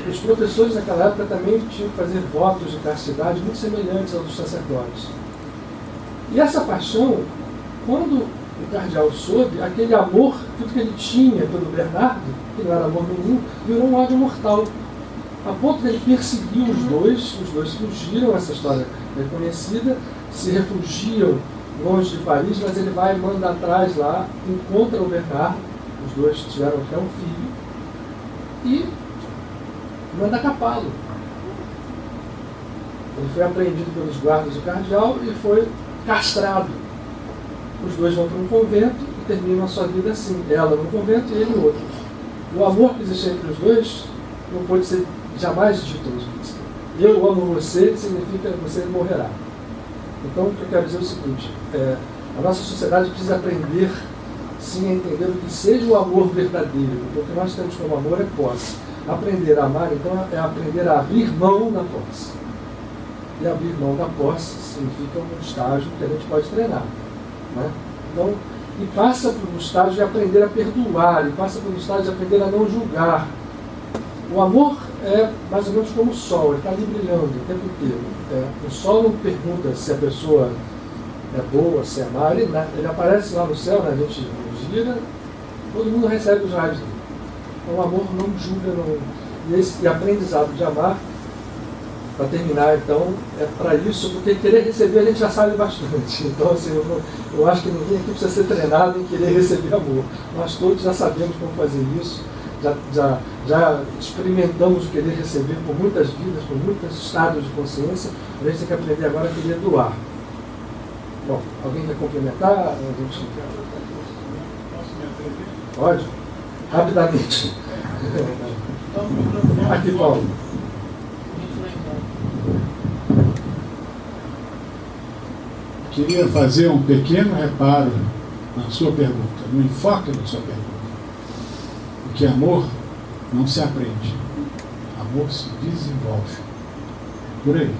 os professores naquela época também tinham que fazer votos de castidade muito semelhantes aos dos sacerdotes. E essa paixão, quando o cardeal soube, aquele amor, tudo que ele tinha pelo Bernardo, que não era amor nenhum, virou um ódio mortal. A ponto de ele perseguir os dois fugiram, essa história é conhecida, se refugiam longe de Paris, mas ele vai e manda atrás lá, encontra o Bernardo, os dois tiveram até um filho, e manda capá-lo. Ele foi apreendido pelos guardas do cardeal e foi castrado. Os dois vão para um convento e terminam a sua vida assim, ela no convento e ele no outro. O amor que existe entre os dois não pode ser jamais dito. Eu amo você significa você morrerá. Então, o que eu quero dizer é o seguinte, a nossa sociedade precisa aprender, sim, a entender o que seja o amor verdadeiro. O que nós temos como amor é posse. Aprender a amar, então, é aprender a abrir mão da posse. E abrir mão da posse significa um estágio que a gente pode treinar. Né? Então, e passa por um estágio de aprender a perdoar, e passa por um estágio de aprender a não julgar. O amor é mais ou menos como o sol, ele está ali brilhando o tempo inteiro. O sol não pergunta se a pessoa é boa, se é má, ele aparece lá no céu, né? A gente gira, todo mundo recebe os raios dele. Então o amor não julga, e aprendizado de amar, para terminar, então, é para isso, porque querer receber a gente já sabe bastante. Então, assim, eu acho que ninguém aqui precisa ser treinado em querer receber amor. Nós todos já sabemos como fazer isso, já experimentamos o querer receber por muitas vidas, por muitos estados de consciência. A gente tem que aprender agora a querer doar. Bom, alguém quer complementar? A gente... Pode? Rapidamente. Aqui, Paulo. Queria fazer um pequeno reparo na sua pergunta, no enfoque da sua pergunta. Porque amor não se aprende, amor se desenvolve. Por aí.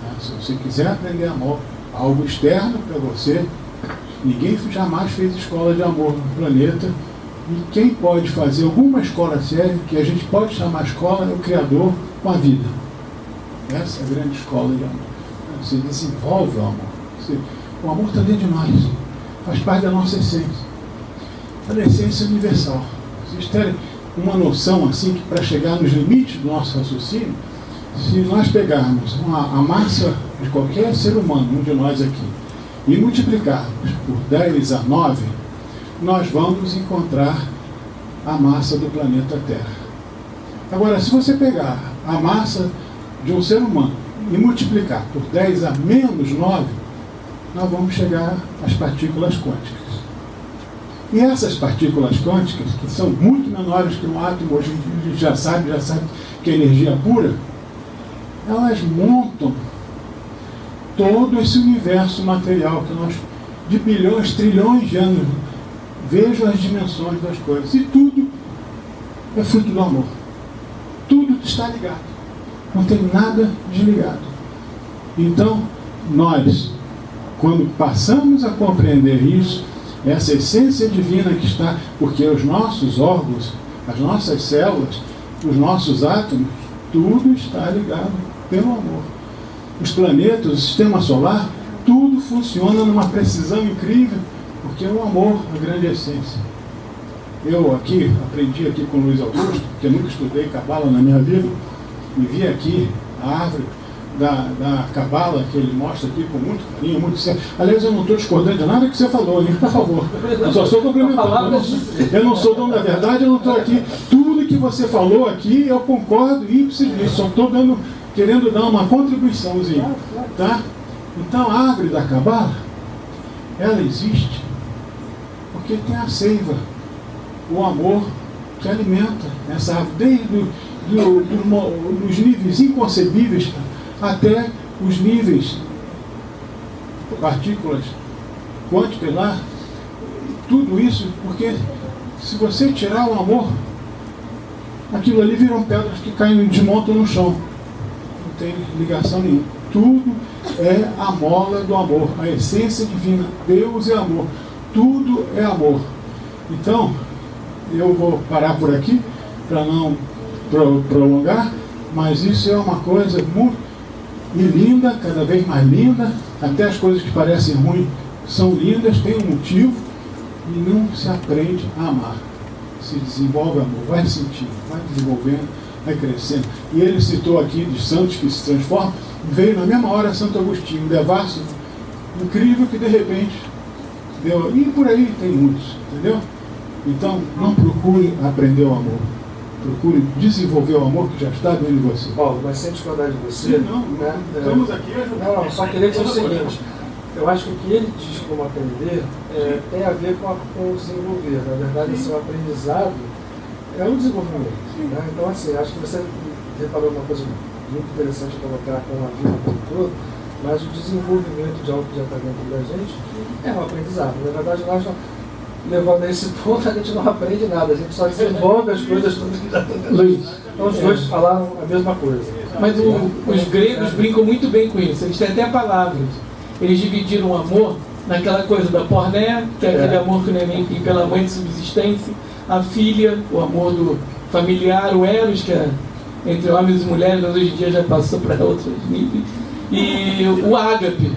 Tá? Se você quiser aprender amor, algo externo para você, ninguém jamais fez escola de amor no planeta, e quem pode fazer alguma escola séria, que a gente pode chamar escola, é o Criador com a vida. Essa é a grande escola de amor. Você desenvolve o amor. O amor está dentro de nós, faz parte da nossa essência. É a essência universal. Vocês terem uma noção assim, que para chegar nos limites do nosso raciocínio, se nós pegarmos a massa de qualquer ser humano, um de nós aqui, e multiplicarmos por 10 a 9, nós vamos encontrar a massa do planeta Terra. Agora, se você pegar a massa de um ser humano e multiplicar por 10 a menos 9, nós vamos chegar às partículas quânticas. E essas partículas quânticas, que são muito menores que um átomo, hoje a gente já sabe que é energia pura, elas montam todo esse universo material que nós, de bilhões, trilhões de anos, vejo as dimensões das coisas. E tudo é fruto do amor. Tudo está ligado. Não tem nada desligado. Então, nós, quando passamos a compreender isso, essa essência divina que está, porque os nossos órgãos, as nossas células, os nossos átomos, tudo está ligado pelo amor. Os planetas, o sistema solar, tudo funciona numa precisão incrível, porque é o amor, a grande essência. Eu aqui, aprendi aqui com o Luiz Augusto, porque eu nunca estudei cabala na minha vida, e vi aqui a árvore da Cabala, que ele mostra aqui com muito carinho, muito sério. Aliás, eu não estou discordando de nada que você falou, hein? Por favor. Eu só estou complementando. Eu não sou dono da verdade, eu não estou aqui. Tudo que você falou aqui, eu concordo e só estou querendo dar uma contribuiçãozinha. Tá? Então, a árvore da Cabala, ela existe porque tem a seiva, o amor que alimenta essa árvore, desde dos níveis inconcebíveis até os níveis, partículas quânticas lá, tudo isso, porque se você tirar o amor, aquilo ali viram pedras que caem e desmontam no chão. Não tem ligação nenhuma. Tudo é a mola do amor, a essência divina. Deus é amor. Tudo é amor. Então, eu vou parar por aqui para não prolongar, mas isso é uma coisa muito linda, cada vez mais linda. Até as coisas que parecem ruins são lindas, tem um motivo, e não se aprende a amar. Se desenvolve amor, vai sentindo, vai desenvolvendo, vai crescendo. E ele citou aqui de santos que se transformam, veio na mesma hora Santo Agostinho, um devasso incrível que de repente deu, e por aí tem muitos, entendeu? Então, não procure aprender o amor. Procure desenvolver o amor que já está dentro de você. Paulo, mas sem discordar de você... Sim, não, né? Estamos aqui ajudando. Não, só queria dizer o seguinte. Eu acho que o que ele diz como aprender tem a ver com o desenvolver. Na verdade, esse aprendizado é um desenvolvimento. Né? Então, assim, acho que você reparou uma coisa muito interessante colocar com a vida como um todo, mas o desenvolvimento de algo que já está dentro da gente é um aprendizado. Na verdade, nós não, levando a esse ponto, a gente não aprende nada, a gente só desenvolve as coisas todas que já estão dentro da gente. Então, os dois falaram a mesma coisa. Mas os gregos brincam muito bem com isso, eles têm até palavras. Eles dividiram o amor naquela coisa da porné, que é aquele amor que o neném tem pela mãe de subsistência, a filha, o amor do familiar, o eros, que é entre homens e mulheres, mas hoje em dia já passou para outros níveis, e o ágape,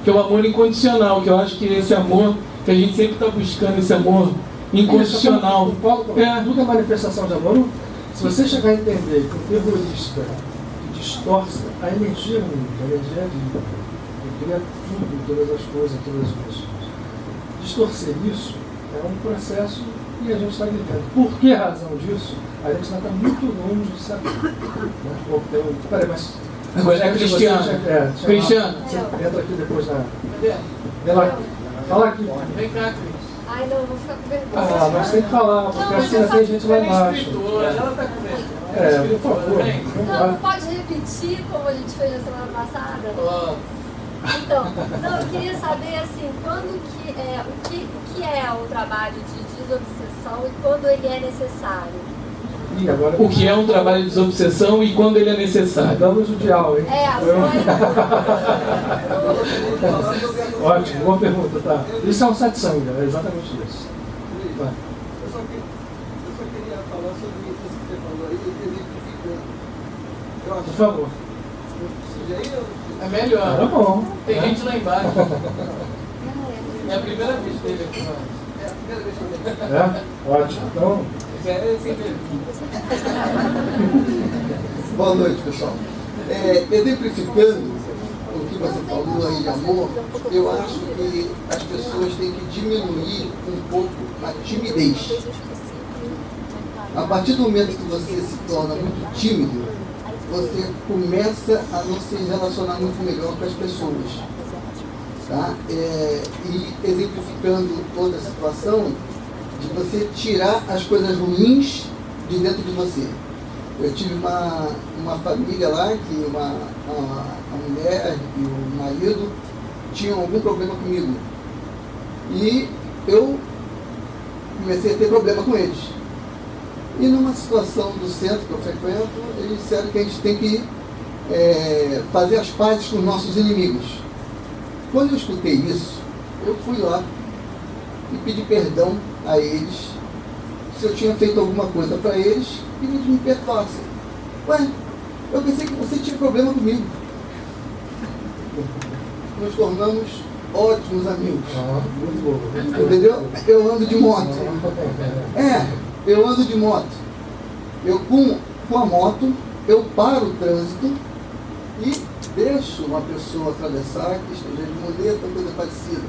que é o amor incondicional, que eu acho que esse amor, que a gente sempre está buscando, esse amor incondicional. Tudo é manifestação de amor. Se você chegar a entender que o terrorista distorce a energia única, a energia viva, que cria tudo, todas as coisas, todas as pessoas, distorcer isso é um processo e a gente está vivendo. Por que razão disso? A gente ainda está muito longe de saber. Né? Peraí, mas... Agora é Cristiano. Cristiano. Você entra aqui depois na... Vem lá. Fala aqui. Vem cá, Cris. Ai, não, vou ficar com vergonha. Ah, mas tem que falar, porque acho que ainda tem gente lá embaixo. Ela está com vergonha. Por favor. Não pode repetir como a gente fez na semana passada? Então, não, eu queria saber assim, quando o que é o trabalho de desobsessão e quando ele é necessário? O que é um trabalho de desobsessão e quando ele é necessário? Damos o dial, hein? Ótimo, boa pergunta, tá? Isso é um satsang, é exatamente isso. Vai. Eu só queria falar sobre isso que você falou aí, exemplificando. Por favor. É melhor. Tá bom. Tem gente lá embaixo. É a primeira vez dele aqui. É a primeira vez que eu vejo. Ótimo. Então... Boa noite, pessoal. Exemplificando o que você falou aí de amor, eu acho que as pessoas têm que diminuir um pouco a timidez. A partir do momento que você se torna muito tímido, você começa a não se relacionar muito melhor com as pessoas. Tá? E exemplificando toda a situação, de você tirar as coisas ruins de dentro de você. Eu tive uma família lá que a mulher e o marido tinham algum problema comigo. E eu comecei a ter problema com eles. E numa situação do centro que eu frequento, eles disseram que a gente tem que fazer as pazes com os nossos inimigos. Quando eu escutei isso, eu fui lá e pedi perdão a eles, se eu tinha feito alguma coisa para eles, e eles me perdoassem. Ué, eu pensei que você tinha problema comigo. Nos tornamos ótimos amigos. Muito bom. Entendeu? Eu ando de moto. Eu ando de moto. Eu com a moto, eu paro o trânsito e deixo uma pessoa atravessar que esteja de muleta, coisa parecida.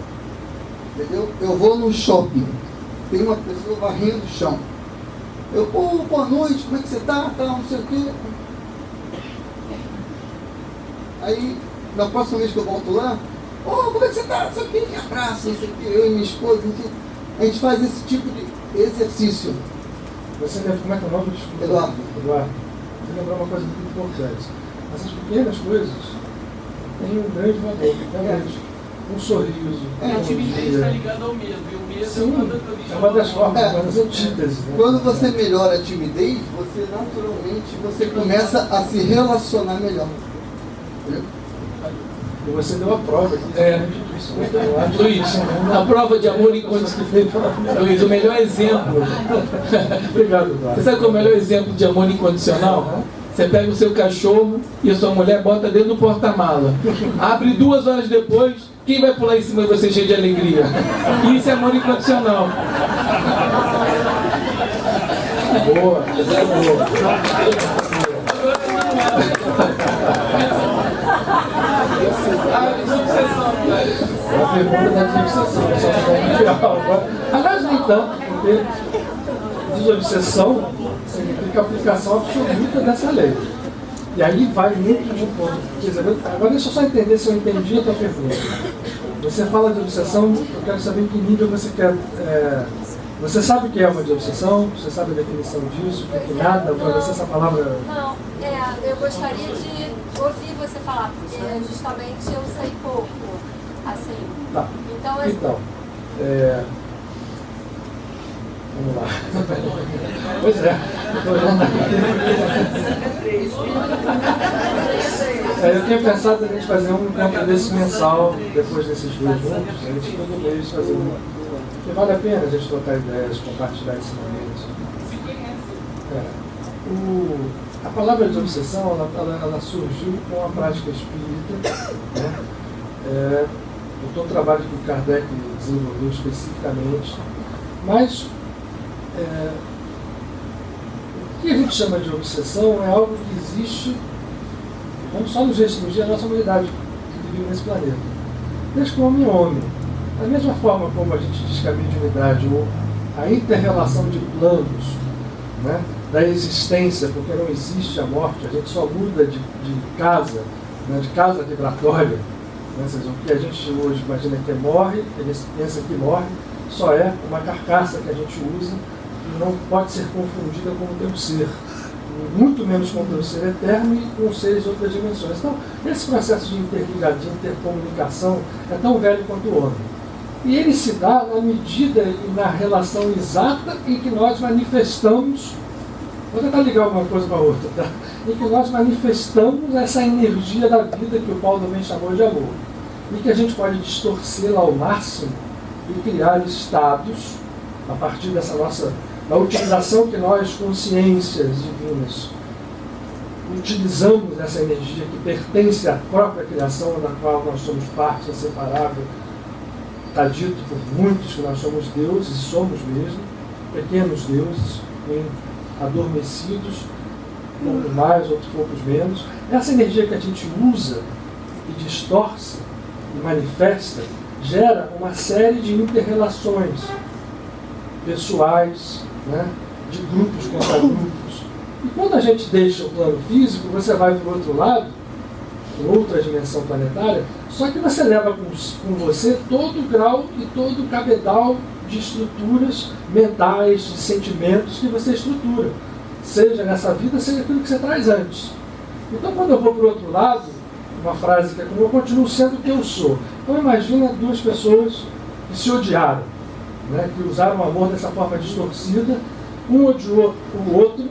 Entendeu? Eu vou no shopping, tem uma pessoa varrendo o chão. Eu, boa noite, como é que você está? Tá, não sei o quê. Aí, na próxima vez que eu volto lá, como é que você está? Não sei o quê, me abraça, não sei o quê, eu e minha esposa, enfim. A gente faz esse tipo de exercício. Você lembra como é que é o nome? Desculpa. Eduardo. Você lembrou uma coisa muito importante. Essas pequenas coisas têm um grande valor, realmente. Um sorriso. A timidez está ligada ao medo, e o medo é uma das formas, uma das antíteses. Né? Quando você melhora a timidez, você naturalmente começa a se relacionar melhor. Entendeu? E você deu a prova aqui. Luiz, a prova de amor incondicional. Luiz, o melhor exemplo. Obrigado, Eduardo. Você sabe qual é o melhor exemplo de amor incondicional? Você pega o seu cachorro e a sua mulher bota dentro do porta-mala. Abre 2 horas depois, quem vai pular em cima de você cheio de alegria? Isso é amor incondicional. Boa, boa. É a pergunta da desobsessão, só que mundial. Aliás, nem tanto, porque desobsessão significa aplicação absoluta dessa lei. E aí vai muito de um ponto. Quer dizer, agora deixa eu só entender se eu entendi a tua pergunta. Você fala de obsessão, eu quero saber em que nível você quer. Você sabe o que é uma desobsessão? Você sabe a definição disso? Que nada para você essa palavra. Não, eu gostaria de ouvir você falar, porque justamente eu sei pouco. Assim. Tá. Então, vamos lá. Pois é. Eu tinha pensado em a gente fazer um encontro desse mensal, depois desses 2 juntos, a gente todo mês fazer porque vale a pena a gente trocar ideias, compartilhar esse momento. A palavra desobsessão, ela surgiu com a prática espírita, né? Todo o trabalho que o Kardec desenvolveu especificamente, mas o que a gente chama de obsessão é algo que existe, não só nos restringir a nossa humanidade que vive nesse planeta, desde que o homem é homem. Da mesma forma como a gente diz que a mediunidade ou a inter-relação de planos, né, da existência, porque não existe a morte, a gente só muda de casa, né, de casa vibratória. Ou seja, o que a gente hoje imagina que morre, a gente pensa que morre, só é uma carcaça que a gente usa e não pode ser confundida com o teu ser. Muito menos com o teu ser eterno e com seres de outras dimensões. Então, esse processo de intercomunicação é tão velho quanto o homem. E ele se dá na medida e na relação exata em que nós manifestamos, vou tentar ligar uma coisa com a outra, tá? Em que nós manifestamos essa energia da vida que o Paulo também chamou de amor. E que a gente pode distorcê-la ao máximo e criar estados, a partir dessa nossa, da utilização que nós, consciências divinas, utilizamos essa energia que pertence à própria criação, da qual nós somos parte inseparável. Está dito por muitos que nós somos deuses, e somos mesmo, pequenos deuses, adormecidos, poucos mais, outros poucos menos. Essa energia que a gente usa e distorce e manifesta gera uma série de inter-relações pessoais, né, de grupos contra grupos. E quando a gente deixa o plano físico, você vai para o outro lado, em outra dimensão planetária, só que você leva com você todo o grau e todo o cabedal de estruturas mentais, de sentimentos que você estrutura, seja nessa vida, seja aquilo que você traz antes. Então, quando eu vou para o outro lado, uma frase que é como eu continuo sendo o que eu sou. Então, imagina 2 pessoas que se odiaram, né, que usaram o amor dessa forma distorcida, um odiou o outro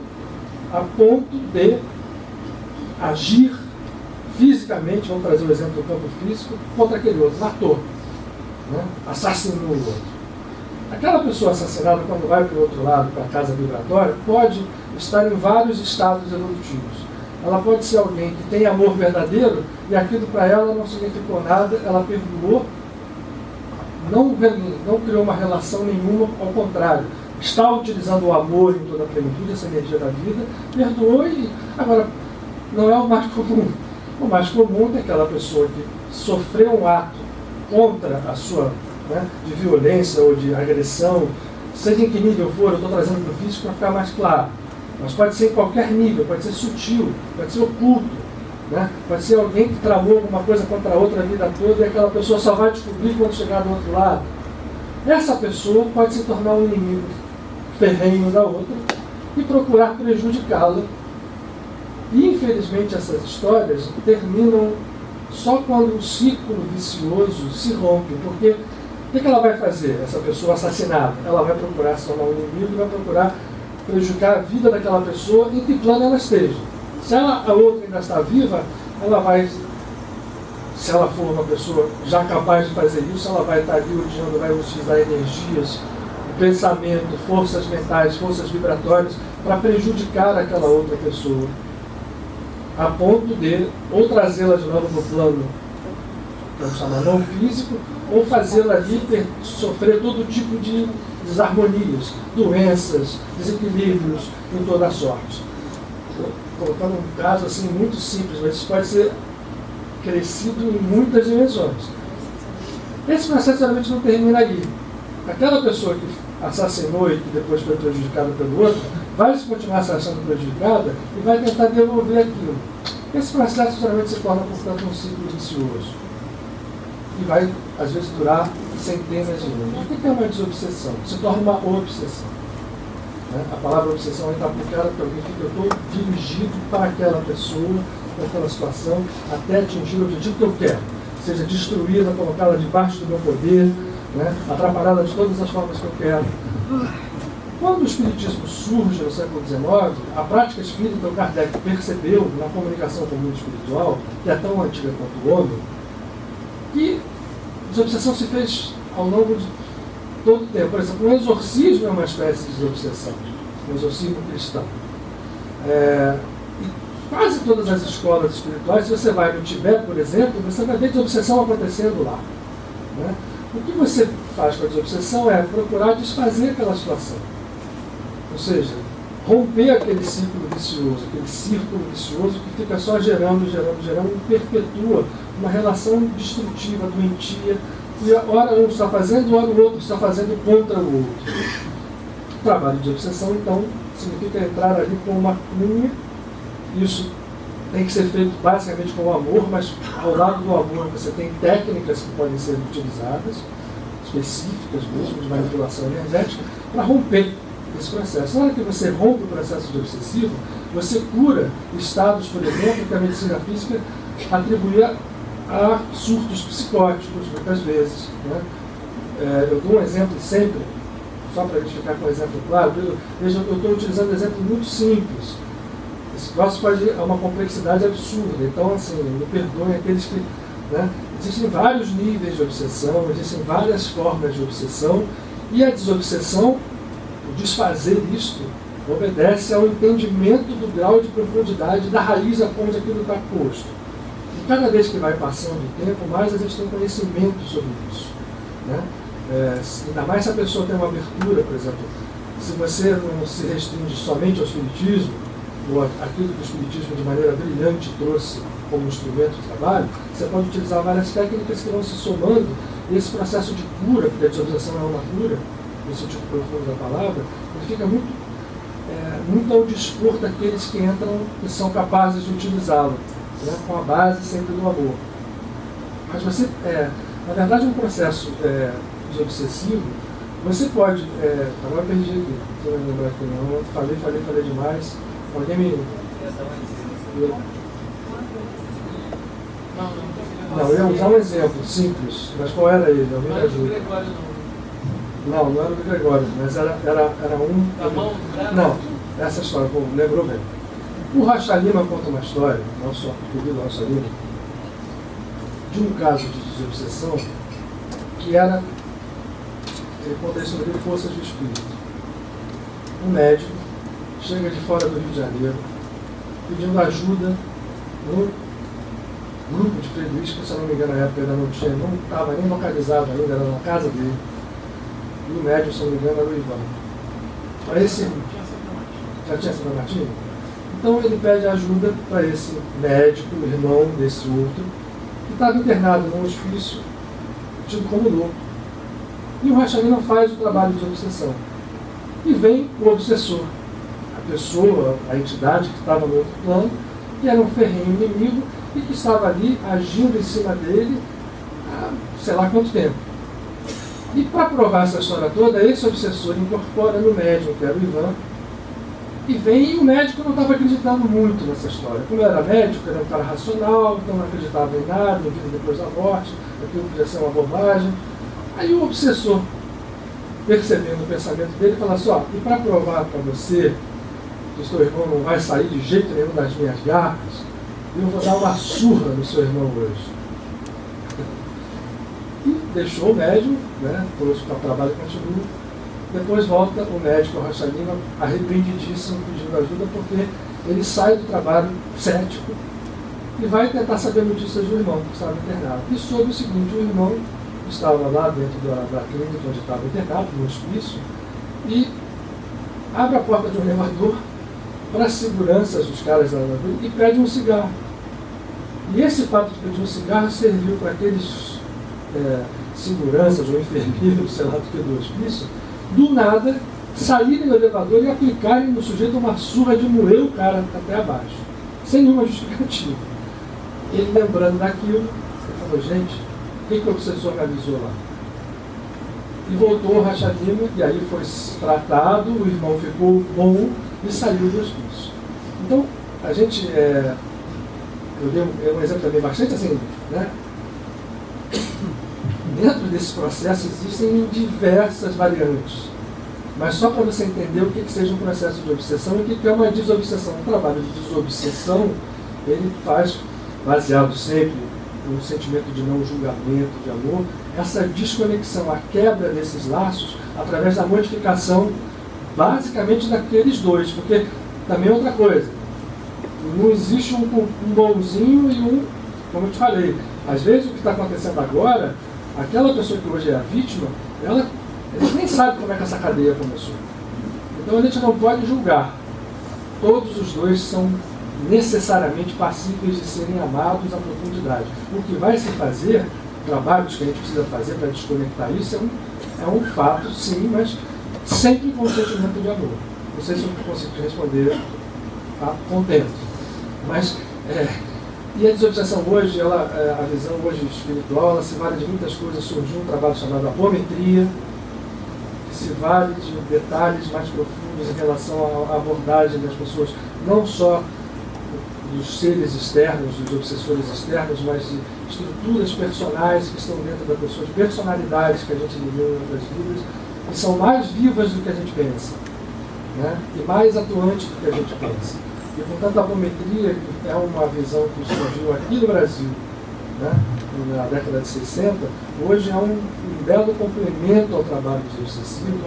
a ponto de agir fisicamente, vamos trazer o exemplo do campo físico, contra aquele outro, matou, né, assassinou o outro. Aquela pessoa assassinada, quando vai para o outro lado, para a casa vibratória, pode estar em vários estados evolutivos. Ela pode ser alguém que tem amor verdadeiro e aquilo para ela não significou nada, ela perdoou, não criou uma relação nenhuma, ao contrário, está utilizando o amor em toda a plenitude, essa energia da vida, perdoou e agora não é o mais comum. O mais comum é aquela pessoa que sofreu um ato contra a sua, né, de violência ou de agressão, seja em que nível for, eu estou trazendo para o físico para ficar mais claro, mas pode ser em qualquer nível, pode ser sutil, pode ser oculto, né? Pode ser alguém que tramou alguma coisa contra a outra a vida toda e aquela pessoa só vai descobrir quando chegar do outro lado. Essa pessoa pode se tornar um inimigo ferrenho da outra e procurar prejudicá-la. E, infelizmente, essas histórias terminam só quando o círculo vicioso se rompe, porque o que ela vai fazer, essa pessoa assassinada? Ela vai procurar se tornar um inimigo e vai procurar prejudicar a vida daquela pessoa em que plano ela esteja. Se a outra ainda está viva, ela vai, se ela for uma pessoa já capaz de fazer isso, ela vai estar ali odiando, vai utilizar energias, pensamento, forças mentais, forças vibratórias para prejudicar aquela outra pessoa, a ponto de ou trazê-la de novo no plano, vamos chamar, não físico, ou fazê-la ali sofrer todo tipo de desarmonias, doenças, desequilíbrios em toda a sorte. Colocando um caso assim muito simples, mas isso pode ser crescido em muitas dimensões. Esse processo realmente não termina aí. Aquela pessoa que assassinou e que depois foi prejudicada pelo outro, vai continuar se achando prejudicada e vai tentar devolver aquilo. Esse processo geralmente se torna, portanto, um ciclo vicioso. E vai, às vezes, durar centenas de anos. O que é uma desobsessão? Se torna uma obsessão. Né? A palavra obsessão está aplicada para alguém que eu estou dirigido para aquela pessoa, para aquela situação, até atingir o objetivo que eu quero. Seja destruída, colocá-la debaixo do meu poder, né? Atrapalhada de todas as formas que eu quero. Quando o Espiritismo surge no século XIX, a prática espírita, o Kardec percebeu, na comunicação com o mundo espiritual, que é tão antiga quanto o homem, que a desobsessão se fez ao longo de todo o tempo. Por exemplo, o exorcismo é uma espécie de desobsessão, o exorcismo cristão. E quase todas as escolas espirituais, se você vai no Tibete, por exemplo, você vai ver desobsessão acontecendo lá. Né? O que você faz com a desobsessão é procurar desfazer aquela situação. Ou seja, romper aquele ciclo vicioso, aquele círculo vicioso que fica só gerando e perpetua uma relação destrutiva, doentia, e ora um está fazendo, ora o outro está fazendo contra o outro. O trabalho de obsessão, então, significa entrar ali com uma cunha. Isso tem que ser feito basicamente com o amor, mas ao lado do amor você tem técnicas que podem ser utilizadas, específicas mesmo, de manipulação energética, para romper esse processo. Na hora que você rompe o processo de obsessivo, você cura estados, por exemplo, que a medicina física atribuía a surtos psicóticos, muitas vezes. Né? Eu dou um exemplo sempre, só para a gente ficar com um exemplo claro. Veja, eu estou utilizando um exemplo muito simples. Esse negócio pode ter uma complexidade absurda. Então, assim, me perdoem aqueles que... Né? Existem vários níveis de obsessão, existem várias formas de obsessão, e a desobsessão, o desfazer isto, obedece ao entendimento do grau de profundidade da raiz a onde aquilo está posto. E cada vez que vai passando o tempo, mais a gente tem conhecimento sobre isso. Né? Ainda mais se a pessoa tem uma abertura, por exemplo, se você não se restringe somente ao espiritismo, ou aquilo que o espiritismo de maneira brilhante trouxe como instrumento de trabalho, você pode utilizar várias técnicas que vão se somando, e esse processo de cura, porque a desobsessão é uma cura, no sentido profundo da palavra, ele fica muito ao dispor daqueles que entram e são capazes de utilizá-lo, né, com a base sempre do amor. Mas você, na verdade, um processo desobsessivo, você pode... agora eu perdi aqui, não vou lembrar aqui não, falei demais. Alguém me... Não, eu ia usar um exemplo simples, mas qual era ele? Alguém me ajuda. Não era do Gregório, mas era um... Não, essa história, lembrou bem. O Rocha Lima conta uma história, nosso querido Rocha Lima, de um caso de desobsessão que era, ele conta isso no livro Forças do Espírito. Um médico chega de fora do Rio de Janeiro pedindo ajuda no grupo de Freguês, que se eu não me engano na época ainda não estava nem localizado ainda, era na casa dele. E o médico, se eu não me engano, era o Ivan. Para esse... Já tinha Santa Martinha? Então ele pede ajuda para esse médico, irmão desse outro, que estava internado num hospício, tido como louco. E o Rocha Lima faz o trabalho de obsessão. E vem o obsessor, a pessoa, a entidade que estava no outro plano, que era um ferrenho inimigo e que estava ali agindo em cima dele há sei lá quanto tempo. E para provar essa história toda, esse obsessor incorpora no médium, que era o Ivan, e vem, e o médico não estava acreditando muito nessa história. Como era médico, era um cara racional, então não acreditava em nada, em vida depois da morte, aquilo podia ser uma bobagem. Aí o obsessor, percebendo o pensamento dele, fala assim, ó, e para provar para você que o seu irmão não vai sair de jeito nenhum das minhas garras, eu vou dar uma surra no seu irmão hoje. E deixou o médium, né, trouxe para o trabalho e continua. Depois volta o médico Rocha Lima, arrependidíssimo, pedindo ajuda, porque ele sai do trabalho cético e vai tentar saber notícias do irmão que estava internado. E soube o seguinte, o irmão estava lá dentro da clínica onde estava internado, no hospício, e abre a porta de um elevador para as seguranças dos caras da elevador e pede um cigarro. E esse fato de pedir um cigarro serviu para aqueles seguranças ou enfermeiros, sei lá do que do hospício, do nada, saírem do elevador e aplicarem no sujeito uma surra de moer o cara até abaixo, sem nenhuma justificativa. Ele, lembrando daquilo, ele falou, gente, o que o obsessor realizou lá? E voltou o Rocha Lima, e aí foi tratado, o irmão ficou bom e saiu do hospício. Então, a gente, eu dei um exemplo também bastante assim, né? Dentro desse processo existem diversas variantes, mas só para você entender o que seja um processo de obsessão e o que é uma desobsessão. Um trabalho de desobsessão, ele faz, baseado sempre no sentimento de não julgamento, de amor, essa desconexão, a quebra desses laços, através da modificação, basicamente daqueles dois, porque também é outra coisa, não existe um bonzinho e um, como eu te falei, às vezes o que está acontecendo agora, aquela pessoa que hoje é a vítima, eles nem sabem como é que essa cadeia começou. Então a gente não pode julgar. Todos os dois são necessariamente passíveis de serem amados à profundidade. O que vai se fazer, trabalhos que a gente precisa fazer para desconectar isso, é um fato, sim, mas sempre com um sentimento de amor. Não sei se eu consigo te responder a contento. Mas, e a desobsessão hoje, a visão hoje espiritual, ela se vale de muitas coisas. Surgiu um trabalho chamado apometria, que se vale de detalhes mais profundos em relação à abordagem das pessoas, não só dos seres externos, dos obsessores externos, mas de estruturas personais que estão dentro da pessoa, de personalidades que a gente viveu em outras vidas, que são mais vivas do que a gente pensa, né? E mais atuantes do que a gente pensa. E, portanto, a apometria é uma visão que surgiu aqui no Brasil, né, na década de 60, hoje é um belo complemento ao trabalho dos obsessivos.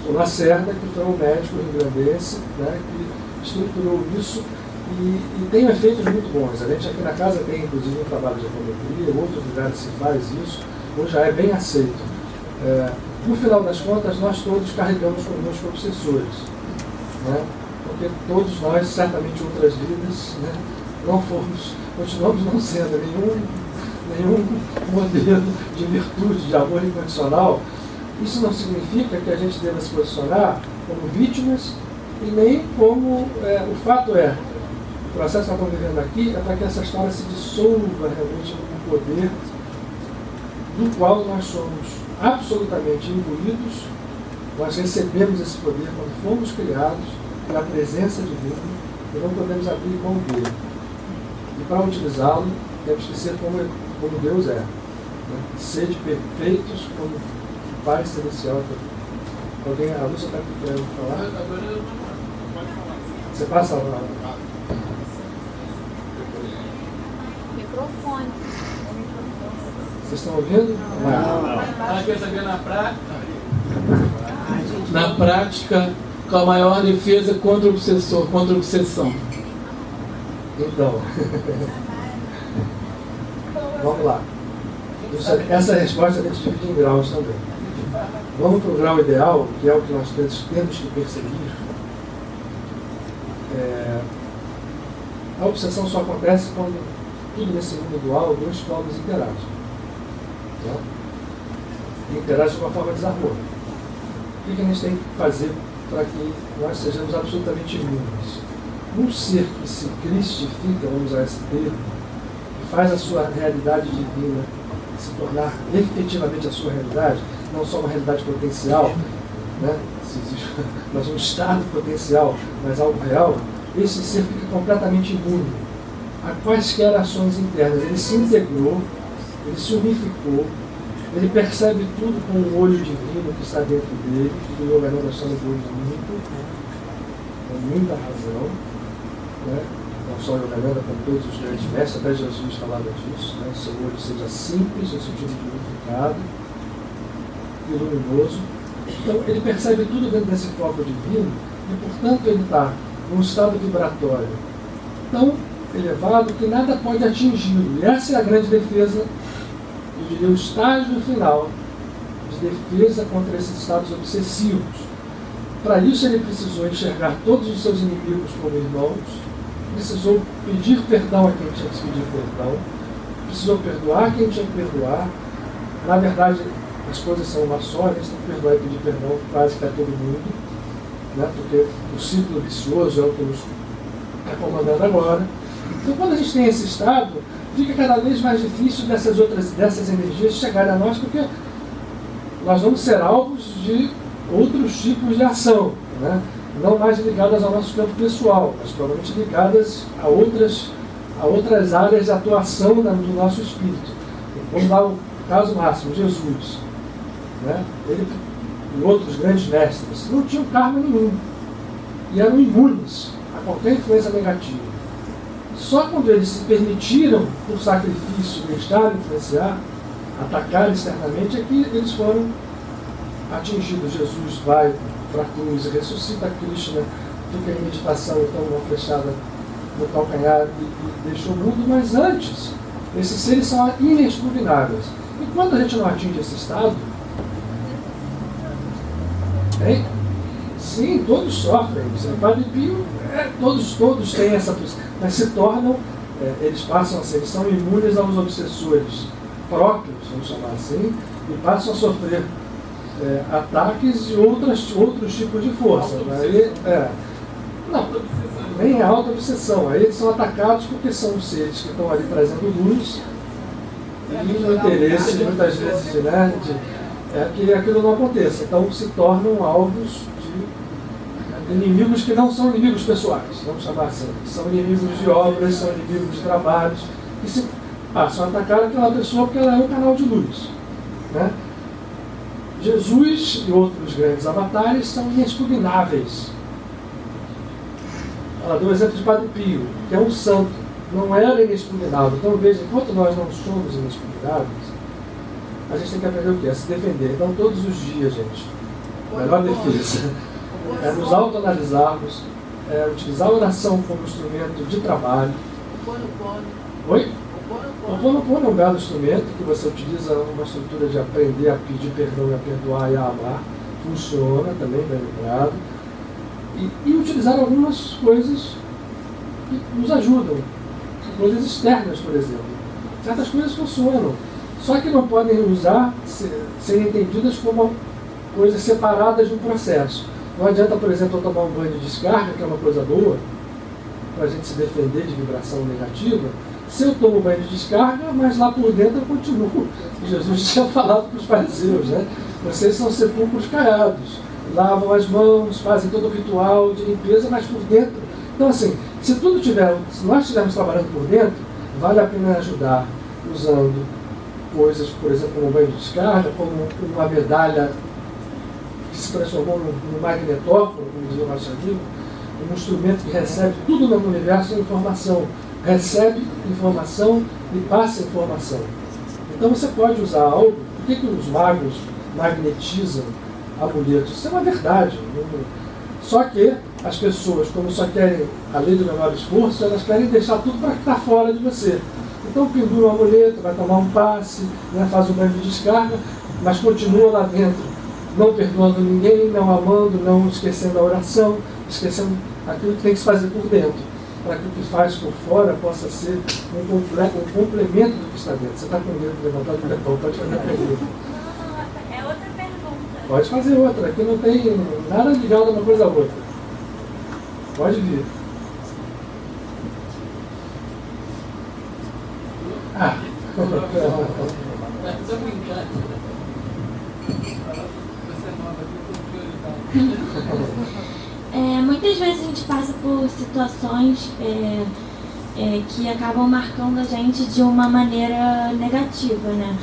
O Lacerda, que foi um médico rio-grandense, né, que estruturou isso e tem efeitos muito bons. A gente aqui na casa tem, inclusive, um trabalho de apometria, em outros lugares se faz isso, hoje já é bem aceito. No final das contas, nós todos carregamos conosco obsessores, né? Porque todos nós, certamente em outras vidas, né, não fomos, continuamos não sendo nenhum modelo de virtude, de amor incondicional. Isso não significa que a gente deva se posicionar como vítimas e nem como... o fato o processo que nós estamos vivendo aqui é para que essa história se dissolva realmente no poder do qual nós somos absolutamente imbuídos. Nós recebemos esse poder quando fomos criados pela presença divina e não podemos abrir mão dele. E para utilizá-lo, temos que ser como Deus é. Né? Sede perfeitos como o Pai Celestial. Alguém, a Lúcia está querendo falar? Agora eu não pode falar. Você passa lá. Microfone. Vocês estão ouvindo? Não. Ela quer saber na prática, qual a maior defesa contra o obsessor, contra a obsessão? Então, vamos lá. Essa resposta a gente divide em graus também. Vamos para o grau ideal, que é o que nós temos que perseguir. A obsessão só acontece quando tudo nesse mundo dual, dois polos interagem. Tá? E interagem de uma forma desarmônica. O que a gente tem que fazer para que nós sejamos absolutamente imunes? Um ser que se cristifica, vamos usar esse termo, que faz a sua realidade divina se tornar efetivamente a sua realidade, não só uma realidade potencial, né? Mas um estado potencial, mas algo real, esse ser fica completamente imune a quaisquer ações internas. Ele se integrou, ele se unificou, ele percebe tudo com o olho divino que está dentro dele, que o Yogananda nós chamamos de olho único, com muita razão, né? Não só o Yogananda, como todos os grandes mestres, até Jesus falava disso, né? Seu olho seja simples, no sentido de unificado e luminoso. Então ele percebe tudo dentro desse foco divino e, portanto, ele está num estado vibratório tão elevado que nada pode atingi-lo. E essa é a grande defesa, eu diria, o estágio final de defesa contra esses estados obsessivos. Para isso ele precisou enxergar todos os seus inimigos como irmãos, precisou pedir perdão a quem tinha que pedir perdão, precisou perdoar quem tinha que perdoar. Na verdade, as coisas são uma só, a gente tem que perdoar e pedir perdão quase que a todo mundo, né? Porque o ciclo vicioso é o que nos está comandando agora. Então, quando a gente tem esse estado, fica cada vez mais difícil dessas energias chegarem a nós, porque nós vamos ser alvos de outros tipos de ação, né? Não mais ligadas ao nosso campo pessoal, mas provavelmente ligadas a outras áreas de atuação do nosso espírito. Vamos dar o caso máximo, Jesus, né? Ele e outros grandes mestres não tinham karma nenhum e eram imunes a qualquer influência negativa. Só quando eles se permitiram, por sacrifício, deixar influenciar, atacar externamente, é que eles foram atingidos. Jesus vai para a cruz e ressuscita Krishna, fica em meditação, então uma flechada no calcanhar e deixou o mundo, mas antes, esses seres são inexpugnáveis. E quando a gente não atinge esse estado, sim, todos sofrem. Padre Pio, todos têm essa possibilidade, mas se tornam, eles passam a ser, eles são imunes aos obsessores próprios, vamos chamar assim, e passam a sofrer ataques de outros tipos de força. Aí, não, nem é auto-obsessão. Aí eles são atacados porque são os seres que estão ali trazendo luz e o interesse, muitas vezes, que aquilo não aconteça. Então se tornam alvos de inimigos que não são inimigos pessoais, vamos chamar assim. São inimigos de obras, são inimigos de trabalhos, que se passam a atacar aquela pessoa porque ela é um canal de luz, né? Jesus e outros grandes avatares são inexpugnáveis. Ela deu o exemplo de Padre Pio, que é um santo, não era inexpugnável. Então veja, enquanto nós não somos inexpugnáveis, a gente tem que aprender o quê? A se defender. Então todos os dias, gente, a melhor defesa é nos autoanalisarmos, utilizar a oração como instrumento de trabalho. Oi? O Ho'oponopono é um belo instrumento que você utiliza uma estrutura de aprender a pedir perdão e a perdoar e a amar. Funciona também, bem lembrado. E utilizar algumas coisas que nos ajudam. Coisas externas, por exemplo. Certas coisas funcionam. Só que não podem serem entendidas como coisas separadas de um processo. Não adianta, por exemplo, eu tomar um banho de descarga, que é uma coisa boa, para a gente se defender de vibração negativa. Se eu tomo banho de descarga, mas lá por dentro eu continuo. Jesus tinha falado para os fariseus, né? Vocês são sepulcros caiados, lavam as mãos, fazem todo o ritual de limpeza, mas por dentro. Então, assim, se nós estivermos trabalhando por dentro, vale a pena ajudar usando coisas, por exemplo, como um banho de descarga, como uma medalha que se transformou num magnetófono, como dizia o nosso amigo, um instrumento que recebe tudo no universo em informação. Recebe informação e passa informação. Então você pode usar algo. Por que os magos magnetizam amuletos? Isso é uma verdade. Só que as pessoas, como só querem a lei do menor esforço, elas querem deixar tudo para estar fora de você. Então pendura um amuleto, vai tomar um passe, faz um banho de descarga, mas continua lá dentro, não perdoando ninguém, não amando, não esquecendo a oração, esquecendo aquilo que tem que se fazer por dentro, para que o que faz por fora possa ser um complemento do que está dentro. Você está com medo de levantar o dedo, pode fazer a pergunta. Não, é outra pergunta. Pode fazer outra, aqui não tem nada ligado uma coisa a outra. Pode vir. Só brincando. Muitas vezes a gente passa por situações que acabam marcando a gente de uma maneira negativa, né?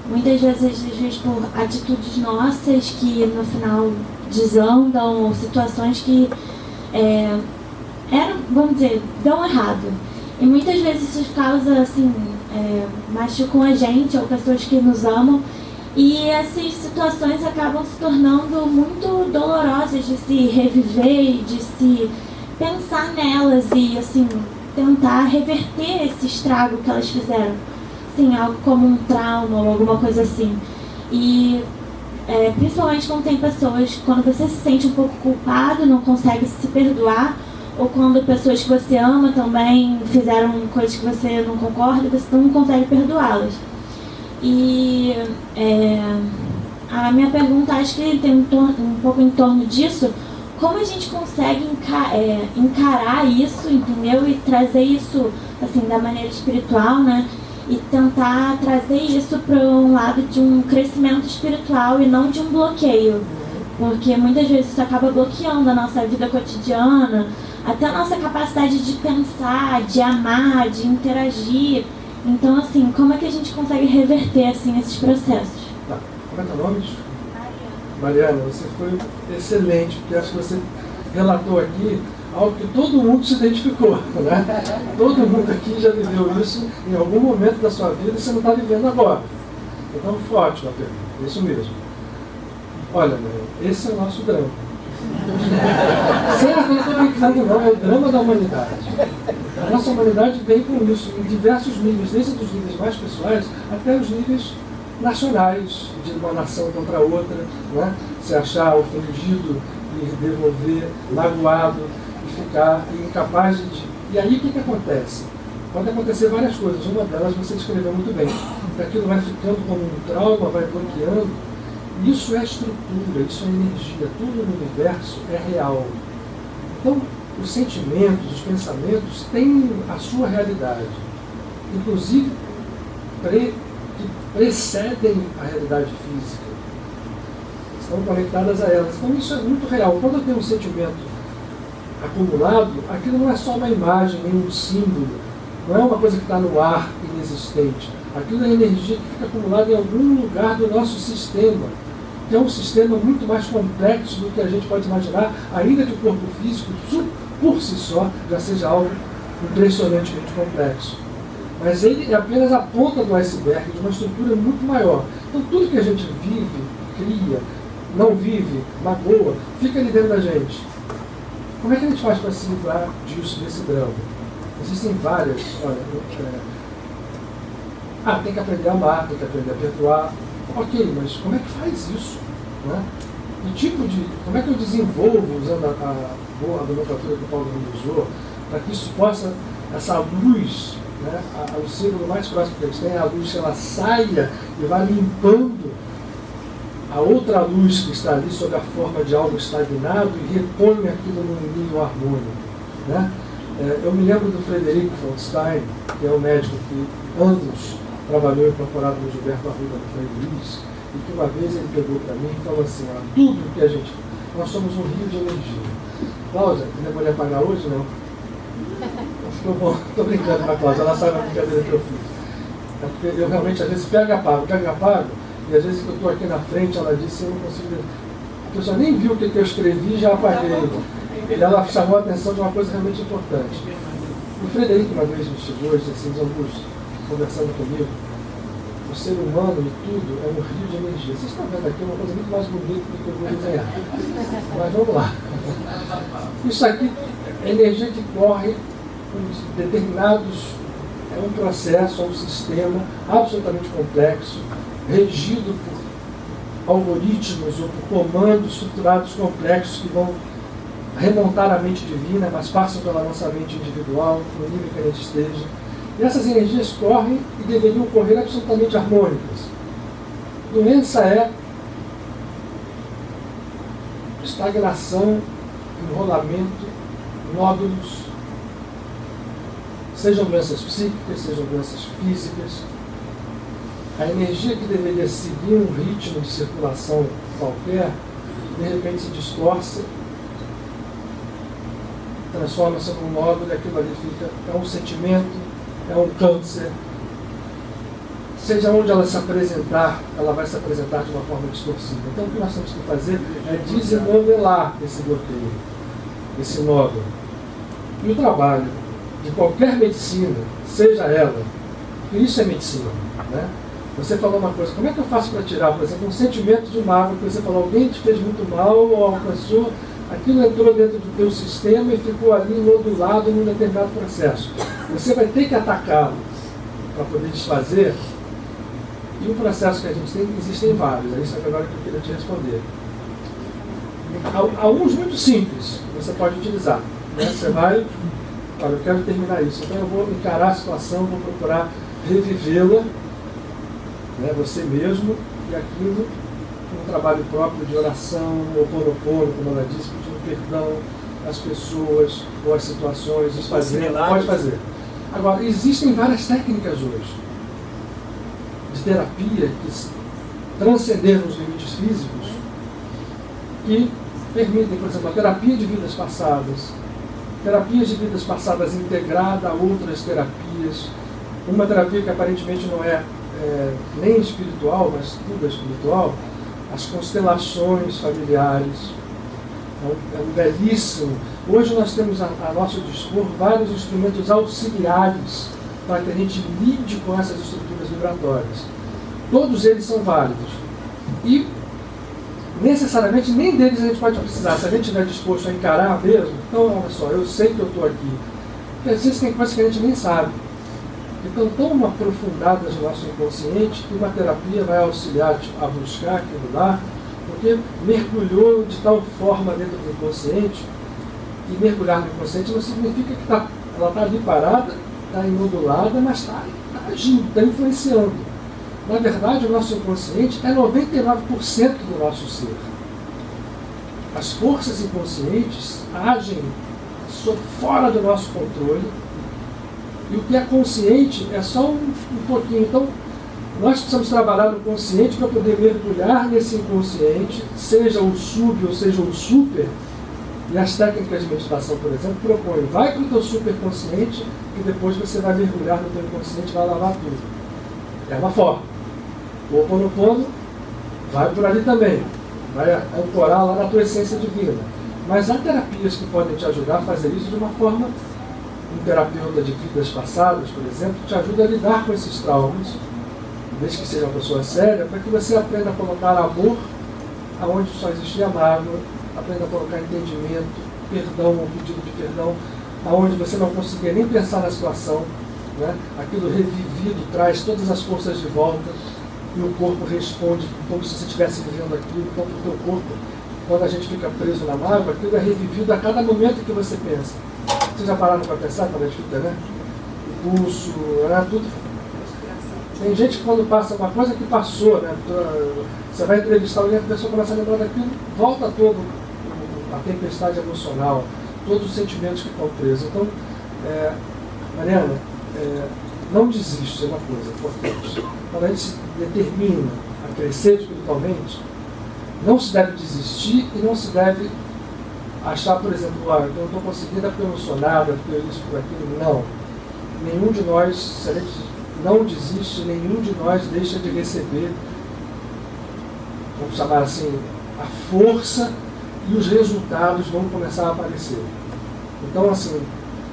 Muitas vezes por atitudes nossas que no final desandam, ou situações que vamos dizer, dão errado. E muitas vezes isso causa, assim, machucam a gente ou pessoas que nos amam. E essas situações acabam se tornando muito dolorosas de se reviver e de se pensar nelas e, assim, tentar reverter esse estrago que elas fizeram. Assim, algo como um trauma ou alguma coisa assim. E principalmente quando tem pessoas, quando você se sente um pouco culpado, não consegue se perdoar, ou quando pessoas que você ama também fizeram coisas que você não concorda, você não consegue perdoá-las. E a minha pergunta, acho que tem um pouco em torno disso, como a gente consegue encarar isso, entendeu? E trazer isso, assim, da maneira espiritual, né? E tentar trazer isso para um lado de um crescimento espiritual e não de um bloqueio. Porque muitas vezes isso acaba bloqueando a nossa vida cotidiana, até a nossa capacidade de pensar, de amar, de interagir. Então, assim, como é que a gente consegue reverter, assim, esses processos? Tá. Como é teu nome? Mariana, você foi excelente, porque acho que você relatou aqui algo que todo mundo se identificou, né? Todo mundo aqui já viveu isso em algum momento da sua vida e você não está vivendo agora. Então, foi ótimo a pergunta, isso mesmo. Olha, esse é o nosso drama. Certo, não estou brincando não, é o drama da humanidade. A nossa humanidade vem com isso em diversos níveis, desde os níveis mais pessoais até os níveis nacionais, de uma nação contra outra, né? Se achar ofendido e devolver, magoado e ficar incapaz de... E aí o que acontece? Pode acontecer várias coisas, uma delas você descreveu muito bem. Aquilo vai ficando como um trauma, vai bloqueando. Isso é estrutura, isso é energia, tudo no universo é real. Então, os sentimentos, os pensamentos têm a sua realidade, inclusive que precedem a realidade física, estão conectadas a elas. Então isso é muito real. Quando eu tenho um sentimento acumulado, aquilo não é só uma imagem, nem um símbolo, não é uma coisa que está no ar inexistente. Aquilo é energia que fica acumulada em algum lugar do nosso sistema, que é um sistema muito mais complexo do que a gente pode imaginar, ainda que o corpo físico, por si só, já seja algo impressionantemente complexo. Mas ele é apenas a ponta do iceberg de uma estrutura muito maior. Então tudo que a gente vive, cria, não vive, magoa, fica ali dentro da gente. Como é que a gente faz para se livrar disso, desse drama? Existem várias. Olha, tem que aprender a amar, tem que aprender a perdoar. Ok, mas como é que faz isso? Né? Como é que eu desenvolvo, usando a boa nomenclatura que o Paulo usou, para que isso possa, essa luz, né, o símbolo mais próximo que eles têm, a luz que ela saia e vai limpando a outra luz que está ali sob a forma de algo estagnado e repõe aquilo num nível harmônico. Né? Eu me lembro do Frederico von Stein, que é um médico que anos trabalhou incorporado no Gilberto Arruda do Frei Luiz, e que uma vez ele pegou para mim e falou assim, tudo que a gente... Nós somos um rio de energia. Cláudia, não é mulher pagar hoje, não? Estou brincando com a Cláudia, ela sabe a brincadeira que eu fiz. É porque eu realmente, às vezes, pego apago, e às vezes que eu estou aqui na frente, ela disse, eu não consigo... A pessoa nem viu o que eu escrevi e já apaguei. Ela chamou a atenção de uma coisa realmente importante. O Frederico uma vez me chegou e disse assim, Augusto, conversando comigo, o ser humano e tudo é um rio de energia. Vocês estão vendo aqui uma coisa muito mais bonita do que eu vou desenhar. Mas vamos lá. Isso aqui é energia que corre com determinados... É um processo, é um sistema absolutamente complexo, regido por algoritmos ou por comandos estruturados complexos que vão remontar a mente divina, mas passam pela nossa mente individual, no nível que a gente esteja. E essas energias correm e deveriam correr absolutamente harmônicas. Doença é estagnação, enrolamento, nódulos, sejam doenças psíquicas, sejam doenças físicas. A energia que deveria seguir um ritmo de circulação qualquer, de repente se distorce, transforma-se num nódulo e aquilo ali fica, é um sentimento, é um câncer. Seja onde ela se apresentar, ela vai se apresentar de uma forma distorcida. Então o que nós temos que fazer é desmodelar esse bloqueio, esse nódulo. E o trabalho de qualquer medicina, seja ela, porque isso é medicina, né? Você falou uma coisa, como é que eu faço para tirar, por exemplo, um sentimento de mágoa, que você falou, alguém te fez muito mal, ou alcançou, aquilo entrou dentro do teu sistema e ficou ali nodulado em um determinado processo. Você vai ter que atacá-lo para poder desfazer. E o processo que a gente tem, existem vários, é isso agora que eu queria te responder. Alguns muito simples, você pode utilizar. Né? Você vai, olha, eu quero terminar isso, então eu vou encarar a situação, vou procurar revivê-la, né, você mesmo, e aquilo, um trabalho próprio de oração, ou Ho'oponopono, como ela disse, pedindo perdão às pessoas, ou às situações, pode fazer. Agora, existem várias técnicas hoje de terapia que transcenderam os limites físicos, que permitem, por exemplo, a terapia de vidas passadas, terapias de vidas passadas integrada a outras terapias, uma terapia que aparentemente não é nem espiritual, mas tudo é espiritual, as constelações familiares. É um belíssimo. Hoje nós temos a nosso dispor vários instrumentos auxiliares para que a gente lide com essas estruturas vibratórias. Todos eles são válidos. E necessariamente nem deles a gente pode precisar. Se a gente estiver disposto a encarar mesmo, então olha só, eu sei que eu estou aqui. Porque às vezes tem coisas que a gente nem sabe. Então, tão aprofundadas no nosso inconsciente que uma terapia vai auxiliar a buscar aquilo lá, porque mergulhou de tal forma dentro do inconsciente, e mergulhar no inconsciente não significa que ela está ali parada, está imodulada, mas está agindo, está influenciando. Na verdade, o nosso inconsciente é 99% do nosso ser. As forças inconscientes agem fora do nosso controle, e o que é consciente é só um pouquinho. Então, nós precisamos trabalhar no consciente para poder mergulhar nesse inconsciente, seja o sub ou seja o super. E as técnicas de meditação, por exemplo, propõem, vai para o teu superconsciente e depois você vai mergulhar no teu inconsciente e vai lavar tudo. É uma forma. O Ho'oponopono vai por ali também, vai ancorar lá na tua essência divina. Mas há terapias que podem te ajudar a fazer isso de uma forma. Um terapeuta de vidas passadas, por exemplo, te ajuda a lidar com esses traumas, desde que seja uma pessoa séria, para que você aprenda a colocar amor aonde só existia mágoa, aprenda a colocar entendimento, perdão, um pedido de perdão, aonde você não conseguia nem pensar na situação, né? Aquilo revivido traz todas as forças de volta e o corpo responde como se você estivesse vivendo aquilo. Então, o teu corpo, quando a gente fica preso na mágoa, aquilo é revivido a cada momento que você pensa. Vocês já pararam para pensar quando a gente fica, né? O pulso, né? Tudo. Tem gente que quando passa uma coisa que passou, né? Você vai entrevistar alguém, a pessoa começa a lembrar daquilo, volta todo a tempestade emocional, todos os sentimentos que estão presos. Então, Mariana, não desiste, é uma coisa importante. Quando a gente se determina a crescer espiritualmente, não se deve desistir e não se deve achar, por exemplo, eu não estou conseguindo porque eu não sou nada, porque isso, por aquilo. Não. Nenhum de nós, se a gente não desiste, nenhum de nós deixa de receber, vamos chamar assim, a força e os resultados vão começar a aparecer. Então, assim,